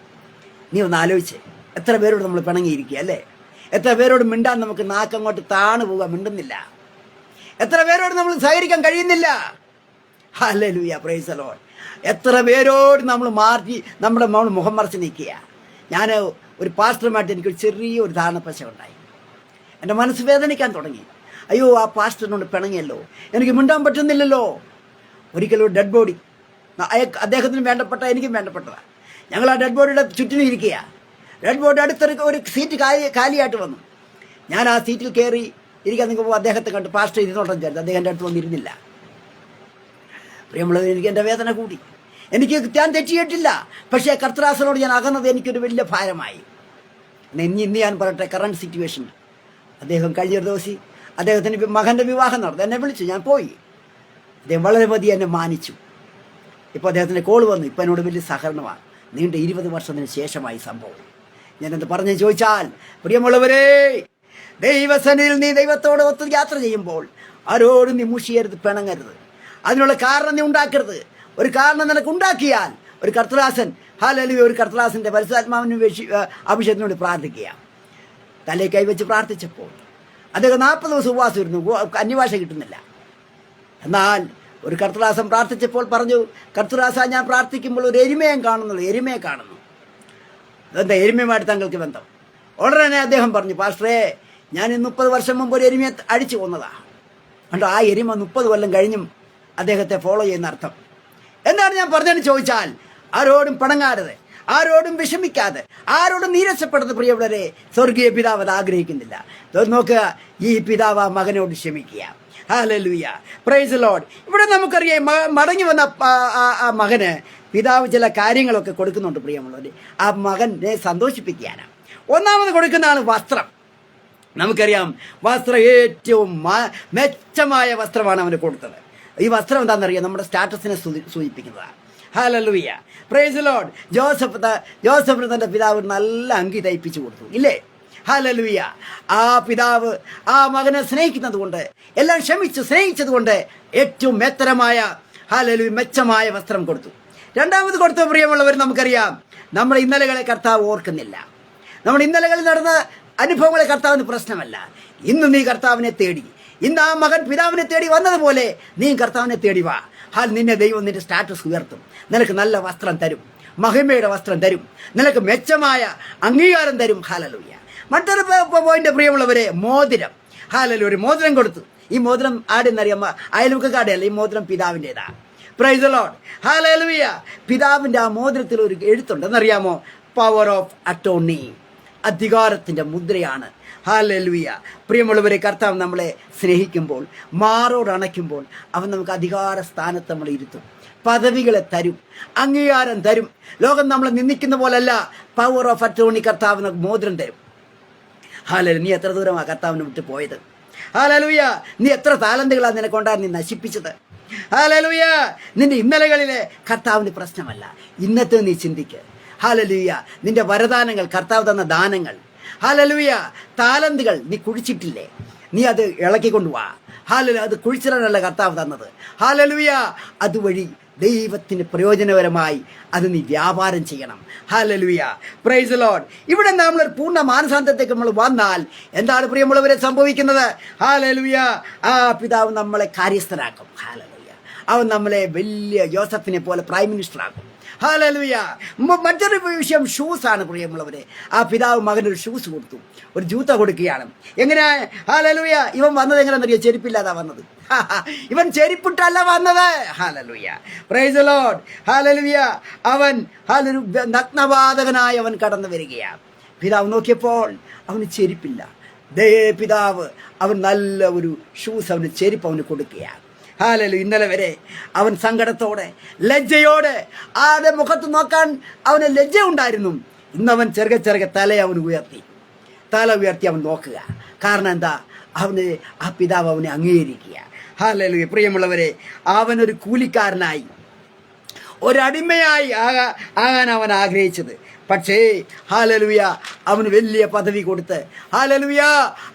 നീ ഒന്ന് ആലോചിച്ച്. എത്ര പേരോട് നമ്മൾ പിണങ്ങിയിരിക്കുക അല്ലേ? എത്ര പേരോട് മിണ്ടാൻ നമുക്ക് നാക്കങ്ങോട്ട് താണു പോവുക, മിണ്ടുന്നില്ല. എത്ര പേരോട് നമ്മൾ സഹകരിക്കാൻ കഴിയുന്നില്ല. ഹല്ലേലൂയ. Praise the Lord. എത്ര പേരോട് നമ്മൾ മാറ്റി നമ്മുടെ മുഖം മറച്ച് നിൽക്കുക. ഞാൻ ഒരു പാസ്റ്ററുമായിട്ട് എനിക്കൊരു ചെറിയൊരു ധാരണപ്പശ ഉണ്ടായി. എൻ്റെ മനസ്സ് വേദനിക്കാൻ തുടങ്ങി. അയ്യോ, ആ പാസ്റ്ററിനോട് പിണങ്ങിയല്ലോ, എനിക്ക് മിണ്ടാൻ പറ്റുന്നില്ലല്ലോ. ഒരിക്കലും ഒരു ഡെഡ് ബോഡി, അദ്ദേഹത്തിന് വേണ്ടപ്പെട്ട എനിക്കും വേണ്ടപ്പെട്ടതാണ്. ഞങ്ങൾ ആ ഡെഡ് ബോഡിയുടെ ചുറ്റിനും ഇരിക്കുക. ഡെഡ് ബോഡി അടുത്തൊരു സീറ്റ് കാലിയായിട്ട് വന്നു. ഞാൻ ആ സീറ്റിൽ കയറി ഇരിക്കാൻ നിൽക്കുമ്പോൾ അദ്ദേഹത്തെ കണ്ട് പാസ്റ്റർ ഇരുന്നോട്ടം ചേർത്ത് അദ്ദേഹം എൻ്റെ അടുത്ത് വന്നിരുന്നില്ല. പ്രിയമുള്ളത്, എനിക്ക് എൻ്റെ വേദന കൂടി. ഞാൻ തെറ്റിയിട്ടില്ല, പക്ഷേ കർത്തൃദാസനോട് ഞാൻ അകന്നത് എനിക്കൊരു വലിയ ഭാരമായി. ഇന്ന് ഞാൻ പറയട്ടെ, കറണ്ട് സിറ്റുവേഷൻ. അദ്ദേഹം കഴിഞ്ഞ ദിവസം അദ്ദേഹത്തിൻ്റെ മകൻ്റെ വിവാഹം നടന്നു. എന്നെ വിളിച്ചു, ഞാൻ പോയി. അദ്ദേഹം വളരെ മതി എന്നെ മാനിച്ചു. ഇപ്പോൾ അദ്ദേഹത്തിൻ്റെ കോൾ വന്നു. ഇപ്പം എന്നോട് വലിയ സഹകരണമാണ്. നീണ്ട 20 വർഷത്തിന് ശേഷമായി സംഭവം. ഞാനെന്ത് പറഞ്ഞു ചോദിച്ചാൽ, പ്രിയമുള്ളവരെ, ദൈവസന്നിധിയിൽ നീ ദൈവത്തോട് ഒത്ത് യാത്ര ചെയ്യുമ്പോൾ ആരോടും നീ മുഷിയരുത്, പിണങ്ങരുത്. അതിനുള്ള കാരണം നീ ഉണ്ടാക്കരുത്. ഒരു കാരണം നിനക്ക് ഉണ്ടാക്കിയാൽ ഒരു കർത്തൃദാസൻ, ഹല്ലേലൂയ, ഒരു കർത്തൃദാസൻ്റെ പരിശുദ്ധാത്മാവിന് അഭിഷേകത്തിന് വേണ്ടി പ്രാർത്ഥിക്കുക. തലേ കൈവച്ച് പ്രാർത്ഥിച്ചപ്പോൾ അദ്ദേഹം 40 ദിവസം ഉപവാസം ഇരുന്നു. അന്യഭാഷ കിട്ടുന്നില്ല. എന്നാൽ ഒരു കർത്തൃദാസൻ പ്രാർത്ഥിച്ചപ്പോൾ പറഞ്ഞു, കർത്തൃദാസ, ഞാൻ പ്രാർത്ഥിക്കുമ്പോൾ ഒരു എരുമയെ കാണുന്നു. എന്താ എരുമയുമായിട്ട് താങ്കൾക്ക് ബന്ധം? ഉടനെ അദ്ദേഹം പറഞ്ഞു, പാസ്റ്ററേ, ഞാൻ 30 വർഷം മുമ്പ് ഒരു എരുമയെ അടിച്ചു കൊന്നതാ. കണ്ടോ, ആ എരുമ 30 കൊല്ലം കഴിഞ്ഞും അദ്ദേഹത്തെ ഫോളോ ചെയ്യുന്ന അർത്ഥം. എന്താണ് ഞാൻ പറഞ്ഞതെന്ന് ചോദിച്ചാൽ, ആരോടും പിണങ്ങാതെ, ആരോടും വിഷമിക്കാതെ, ആരോടും നീരസപ്പെടുന്ന പ്രിയപ്പെട്ടവരെ സ്വർഗീയ പിതാവ് അത് ആഗ്രഹിക്കുന്നില്ല. നോക്കുക, ഈ പിതാവ് ആ മകനോട് ക്ഷമിക്കുക. Hallelujah, praise the Lord. ഇവിടെ നമുക്കറിയാം, മടങ്ങി വന്ന ആ മകന് പിതാവ് ചില കാര്യങ്ങളൊക്കെ കൊടുക്കുന്നുണ്ട് പ്രിയമുള്ളവർ. ആ മകനെ സന്തോഷിപ്പിക്കാനാണ്. ഒന്നാമത് കൊടുക്കുന്നതാണ് വസ്ത്രം. നമുക്കറിയാം, വസ്ത്രം ഏറ്റവും മെച്ചമായ വസ്ത്രമാണ് അവന് കൊടുത്തത്. ഈ വസ്ത്രം എന്താണെന്നറിയാം, നമ്മുടെ സ്റ്റാറ്റസിനെ സൂചിപ്പിക്കുന്നതാണ്. Hallelujah, praise the Lord. ജോസഫിന് തൻ്റെ പിതാവ് നല്ല അങ്കി തയ്പ്പിച്ചു കൊടുത്തു, ഇല്ലേ? ഹല്ലേലൂയ. ആ പിതാവ് ആ മകനെ സ്നേഹിക്കുന്നത് കൊണ്ട്, എല്ലാം ക്ഷമിച്ച് സ്നേഹിച്ചത് കൊണ്ട് ഏറ്റവും മെത്തരമായ, ഹല്ലേലൂയ, മെച്ചമായ വസ്ത്രം കൊടുത്തു. രണ്ടാമത് കൊടുത്ത പ്രിയമുള്ളവർ, നമുക്കറിയാം, നമ്മുടെ ഇന്നലകളെ കർത്താവ് ഓർക്കുന്നില്ല. നമ്മുടെ ഇന്നലകളിൽ നടന്ന അനുഭവങ്ങളെ കർത്താവിന് പ്രശ്നമല്ല. ഇന്ന് നീ കർത്താവിനെ തേടി, ഇന്ന് ആ മകൻ പിതാവിനെ തേടി വന്നതുപോലെ നീ കർത്താവിനെ തേടി വാ. നിന്നെ ദൈവം നിന്റെ സ്റ്റാറ്റസ് ഉയർത്തും. നിനക്ക് നല്ല വസ്ത്രം തരും, മഹിമയുടെ വസ്ത്രം തരും, നിനക്ക് മെച്ചമായ അംഗീകാരം തരും. ഹല്ലേലൂയ. മറ്റൊരു പോയിന്റ് പ്രിയമുള്ളവരെ, മോതിരം. ഹല്ലേലൂയ, ഒരു മോതിരം കൊടുത്തു. ഈ മോതിരം ആടെന്നറിയാമോ? അയൽവക്കക്കാടെയല്ല, ഈ മോതിരം പിതാവിൻ്റെതാണ്. Praise the Lord. ഹല്ലേലൂയ. പിതാവിൻ്റെ ആ മോതിരത്തിൽ ഒരു എഴുത്തുണ്ട്, എന്നറിയാമോ? പവർ ഓഫ് അറ്റോർണി, അധികാരത്തിൻ്റെ മുദ്രയാണ്. ഹല്ലേലൂയ. പ്രിയമുള്ളവരെ, കർത്താവ് നമ്മളെ സ്നേഹിക്കുമ്പോൾ, മാറോടണയ്ക്കുമ്പോൾ അവൻ നമുക്ക് അധികാര സ്ഥാനത്ത് നമ്മൾ ഇരുത്തും, പദവികളെ തരും, അംഗീകാരം തരും. ലോകം നമ്മളെ നിന്ദിക്കുന്ന പോലല്ല, പവർ ഓഫ് അറ്റോർണി കർത്താവ് നമുക്ക് മോതിരം തരും. ഹല്ലേലൂയ. നീ എത്ര ദൂരമാണ് കർത്താവിനെ വിട്ട് പോയത്? ഹല്ലേലൂയ. നീ എത്ര താലന്തുകളാണ് നിനക്കൊണ്ടാണ് നീ നശിപ്പിച്ചത്? ഹല്ലേലൂയ. നിന്റെ ഇന്നലകളിലെ കർത്താവിന് പ്രശ്നമല്ല, ഇന്നത്തെ നീ ചിന്തിക്ക്. ഹല്ലേലൂയ. നിന്റെ വരദാനങ്ങൾ, കർത്താവ് തന്ന ദാനങ്ങൾ, ഹല്ലേലൂയ, താലന്തുകൾ നീ കുഴിച്ചിട്ടില്ലേ? നീ അത് ഇളക്കിക്കൊണ്ടുവാ. ഹല്ലേലൂയ. അത് കുഴിച്ചിടാനല്ല കർത്താവ് തന്നത്. ഹല്ലേലൂയ. അതുവഴി ദൈവത്തിന് പ്രയോജനപരമായി അത് നീ വ്യാപാരം ചെയ്യണം. Hallelujah, praise the Lord. ഇവിടെ നമ്മൾ പൂർണ്ണ മാനസാന്തരത്തേക്ക് നമ്മൾ വന്നാൽ എന്താണ് പ്രിയമുള്ളവരെ സംഭവിക്കുന്നത്? ഹല്ലേലൂയ. ആ പിതാവ് നമ്മളെ കാര്യസ്ഥനാക്കും. ഹല്ലേലൂയ. അവൻ നമ്മളെ വലിയ ജോസഫിനെ പോലെ പ്രൈം മിനിസ്റ്റർ ആക്കും. ഹല്ലേലൂയ. മറ്റൊരു വിഷയം ഷൂസ് ആണ് പ്രിയമുള്ളവരെ. ആ പിതാവ് മകനൊരു ഷൂസ് കൊടുത്തു, ഒരു ജൂത്ത കൊടുക്കുകയാണ്. എങ്ങനെ? ഹല്ലേലൂയ. ഇവൻ വന്നത് എങ്ങനെയാണെന്നറിയോ? ചെരുപ്പില്ലാതാ വന്നത്. ഇവൻ ചെരുപ്പിട്ടല്ല വന്നത്. Hallelujah, praise the Lord. Hallelujah. അവൻ നഗ്നപാതകനായി അവൻ കടന്നു വരികയാണ്. പിതാവ് നോക്കിയപ്പോൾ അവന് ചെരുപ്പില്ല. പിതാവ് അവൻ നല്ല ഒരു ഷൂസ്, അവന് ചെരുപ്പ് അവന് കൊടുക്കുകയാണ്. ഹല്ലേലൂയ. ഇന്നലെ വരെ അവൻ സങ്കടത്തോടെ, ലജ്ജയോടെ, ആരുടെ മുഖത്ത് നോക്കാൻ അവന് ലജ്ജ ഉണ്ടായിരുന്നു. ഇന്നവൻ ചെറുകെ തല ഉയർത്തി അവൻ നോക്കുക. കാരണം എന്താ? അവന് ആ പിതാവ് അവനെ അംഗീകരിക്കുക. ഹല്ലേലൂയ. പ്രിയമുള്ളവരെ, അവനൊരു കൂലിക്കാരനായി, ഒരടിമയായി ആകാൻ അവൻ ആഗ്രഹിച്ചത്. പക്ഷേ ഹല്ലേലൂയ, അവന് വലിയ പദവി കൊടുത്ത്, ഹല്ലേലൂയ,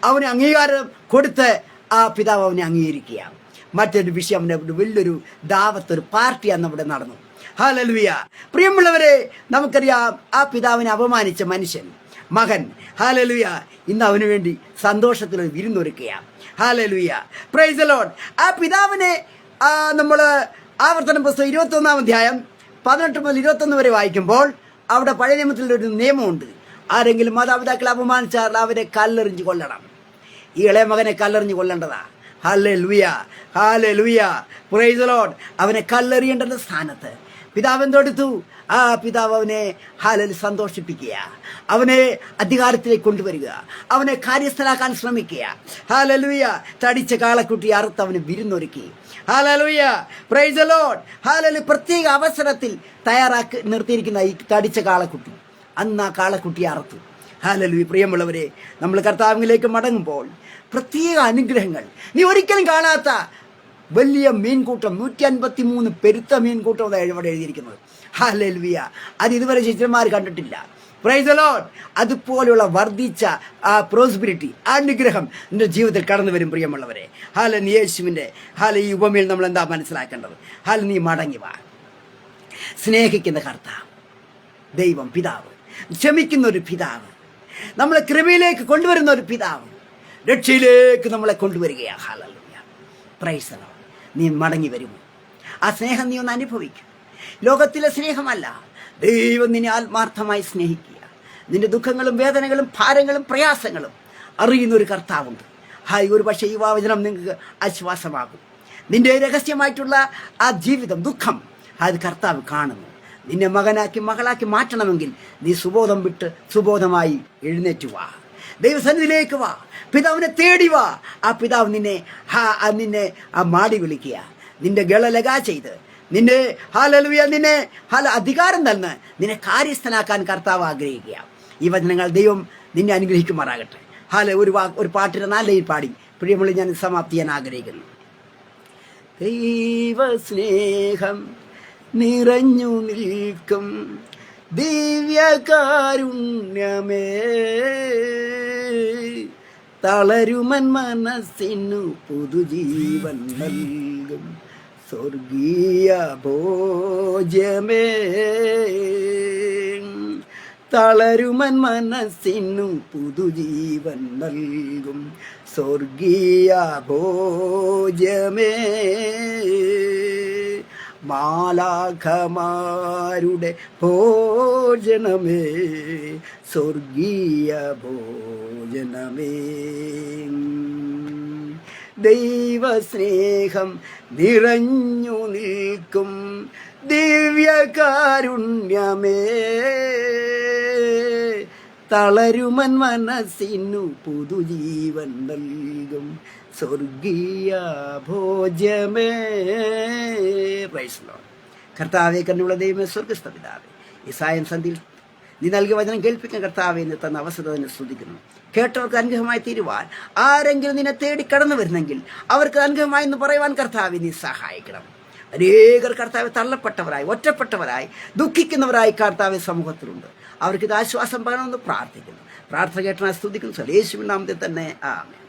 അവന് അംഗീകാരം കൊടുത്ത് ആ പിതാവ് അവനെ അംഗീകരിക്കുക. മറ്റൊരു വിഷയം, വലിയൊരു ദാവത്ത്, ഒരു പാർട്ടി അന്ന് അവിടെ നടന്നു. ഹല്ലേലൂയ. പ്രിയമുള്ളവരെ, നമുക്കറിയാം, ആ പിതാവിനെ അപമാനിച്ച മനുഷ്യൻ, മകൻ, ഹല്ലേലൂയ, ഇന്ന് അവന് വേണ്ടി സന്തോഷത്തിലൊരു വിരുന്നൊരുക്കുകയാണ്. Hallelujah, praise the Lord. ആ പിതാവിനെ നമ്മൾ ആവർത്തന പുസ്തകം 21-ാം അധ്യായം 18 മുതൽ 21 വരെ വായിക്കുമ്പോൾ അവിടെ പഴയ നിയമത്തിലൊരു നിയമമുണ്ട്. ആരെങ്കിലും മാതാപിതാക്കളെ അപമാനിച്ചാൽ അവരെ കല്ലെറിഞ്ഞ് കൊല്ലണം. ഈ ഇളയ മകനെ കല്ലെറിഞ്ഞ് കൊല്ലേണ്ടതാ. Hallelujah, hallelujah, praise the Lord. അവനെ കല്ലെറിയേണ്ട സ്ഥാനത്ത് പിതാവ് എന്തെടുത്തു? ആ പിതാവ് അവനെ സന്തോഷിപ്പിക്കുക, അവനെ അധികാരത്തിലേക്ക് കൊണ്ടുവരിക, അവനെ കാര്യസ്ഥനാക്കാൻ ശ്രമിക്കുക. ഹല്ലേലൂയ. തടിച്ച കാളക്കുട്ടി അറുത്ത് അവന് വിരുന്നൊരുക്കി. Hallelujah, praise the Lord. Hallelujah. പ്രത്യേക അവസരത്തിൽ തയ്യാറാക്കി നിർത്തിയിരിക്കുന്ന ഈ തടിച്ച കാളക്കുട്ടി, അന്ന് ആ കാളക്കുട്ടിയെ അറുത്തു. ഹല്ലേലൂയ. പ്രിയമുള്ളവരെ, നമ്മൾ കർത്താവിലേക്ക് മടങ്ങുമ്പോൾ പ്രത്യേക അനുഗ്രഹങ്ങൾ, നീ ഒരിക്കലും കാണാത്ത വലിയ മീൻകൂട്ടം, 153 പെരുത്ത മീൻകൂട്ടം ഇവിടെ എഴുതിയിരിക്കുന്നത്. ഹല്ലേലൂയ. അത് ഇതുവരെ ശിഷ്യന്മാർ കണ്ടിട്ടില്ല. Price the Lord. അതുപോലുള്ള വർദ്ധിച്ച ആ പ്രോസ്പെരിറ്റി, അനുഗ്രഹം നിന്റെ ജീവിതത്തിൽ കടന്നു വരും പ്രിയമുള്ളവരെ. നീ യേശുവിൻ്റെ ഈ ഉപമയിൽ നമ്മൾ എന്താ മനസ്സിലാക്കേണ്ടത്? നീ മടങ്ങി വാ. സ്നേഹിക്കുന്ന കർത്താവ്, ദൈവം പിതാവ്, ക്ഷമിക്കുന്ന ഒരു പിതാവ്, നമ്മളെ കൃപയിലേക്ക് കൊണ്ടുവരുന്ന ഒരു പിതാവ്, രക്ഷയിലേക്ക് നമ്മളെ കൊണ്ടുവരികയാണ്. Hallelujah, praise the Lord. നീ മടങ്ങി വരുമോ? ആ സ്നേഹം നീ ഒന്ന് അനുഭവിക്കും. ലോകത്തിലെ സ്നേഹമല്ല, ദൈവം നിന്നെ ആത്മാർത്ഥമായി സ്നേഹിക്കുക. നിന്റെ ദുഃഖങ്ങളും വേദനകളും ഭാരങ്ങളും പ്രയാസങ്ങളും അറിയുന്ന ഒരു കർത്താവുണ്ട്. ഹായ്, ഒരു പക്ഷേ ഈ വചനം നിങ്ങൾക്ക് ആശ്വാസമാകും. നിന്റെ രഹസ്യമായിട്ടുള്ള ആ ജീവിതം, ദുഃഖം, അത് കർത്താവ് കാണുന്നു. നിന്നെ മകനാക്കി മകളാക്കി മാറ്റണമെങ്കിൽ നീ സുബോധം വിട്ട് സുബോധമായി എഴുന്നേറ്റ് വാ, ദൈവസന്നിധിയിലേക്ക് വാ, പിതാവിനെ തേടി വാ. ആ പിതാവ് നിന്നെ മാടി വിളിക്കുക, നിന്റെ ഗളലക ചെയ്ത് നിന്നെ ഹല്ലേലൂയ നിന്നെ അധികാരം തന്ന് നിന്നെ കാര്യസ്ഥനാക്കാൻ കർത്താവ് ആഗ്രഹിക്കുക. ഈ വചനങ്ങൾ ദൈവം നിന്നെ അനുഗ്രഹിക്കുമാറാകട്ടെ. ഒരു പാട്ടിന്റെ 4 ലൈൻ പാടി പ്രിയമുള്ള ഞാൻ സമാപ്തി ചെയ്യാൻ ആഗ്രഹിക്കുന്നു. ദൈവസ്നേഹം നിറഞ്ഞു നിൽക്കും ദിവ്യകാരുണ്യമേ, തളരുമൻ മനസ്സിനു പുതുജീവൻ നൽകും സ്വർഗീയ ഭോജ്യമേ. തളരുമൻ മനസ്സിനു പുതുജീവൻ നൽകും സ്വർഗീയ ഭോജ്യമേ. മാലാഖമാരുടെ ഭോജനമേ, സ്വർഗീയ ഭോജനമേ. ദൈവസ്നേഹം നിറഞ്ഞു നിൽക്കും ദിവ്യകാരുണ്യമേ, തളരുമൻ മനസ്സിനു പുതുജീവൻ നൽകും സ്വർഗീയ ഭോജ്യമേ. Price the Lord. കർത്താവേ, കരുണയുള്ള ദൈവമേ, സ്വർഗ്ഗസ്ഥ പിതാവേ, ഈ സായം സന്ധ്യയിൽ നീ നൽകിയ വചനം കേൾപ്പിക്കാൻ കർത്താവേ എന്ന് തന്ന അവസരം തന്നെ സ്തുതിക്കുന്നു. കേട്ടവർക്ക് അനുഗ്രഹമായി തീരുവാൻ ആരെങ്കിലും നിന്നെ തേടി കടന്നു വരുന്നെങ്കിൽ അവർക്ക് അനുഗ്രഹമായി എന്ന് പറയുവാൻ കർത്താവേ നീ സഹായിക്കണം. അനേകർ കർത്താവെ തള്ളപ്പെട്ടവരായി, ഒറ്റപ്പെട്ടവരായി, ദുഃഖിക്കുന്നവരായി കർത്താവെ സമൂഹത്തിലുണ്ട്. അവർക്ക് ഇത് ആശ്വാസം പകരണമെന്ന് പ്രാർത്ഥിക്കുന്നു. പ്രാർത്ഥന കേട്ട സ്തുതിക്കുന്നു യേശുവിൻ നാമത്തിൽ തന്നെ. ആമേൻ.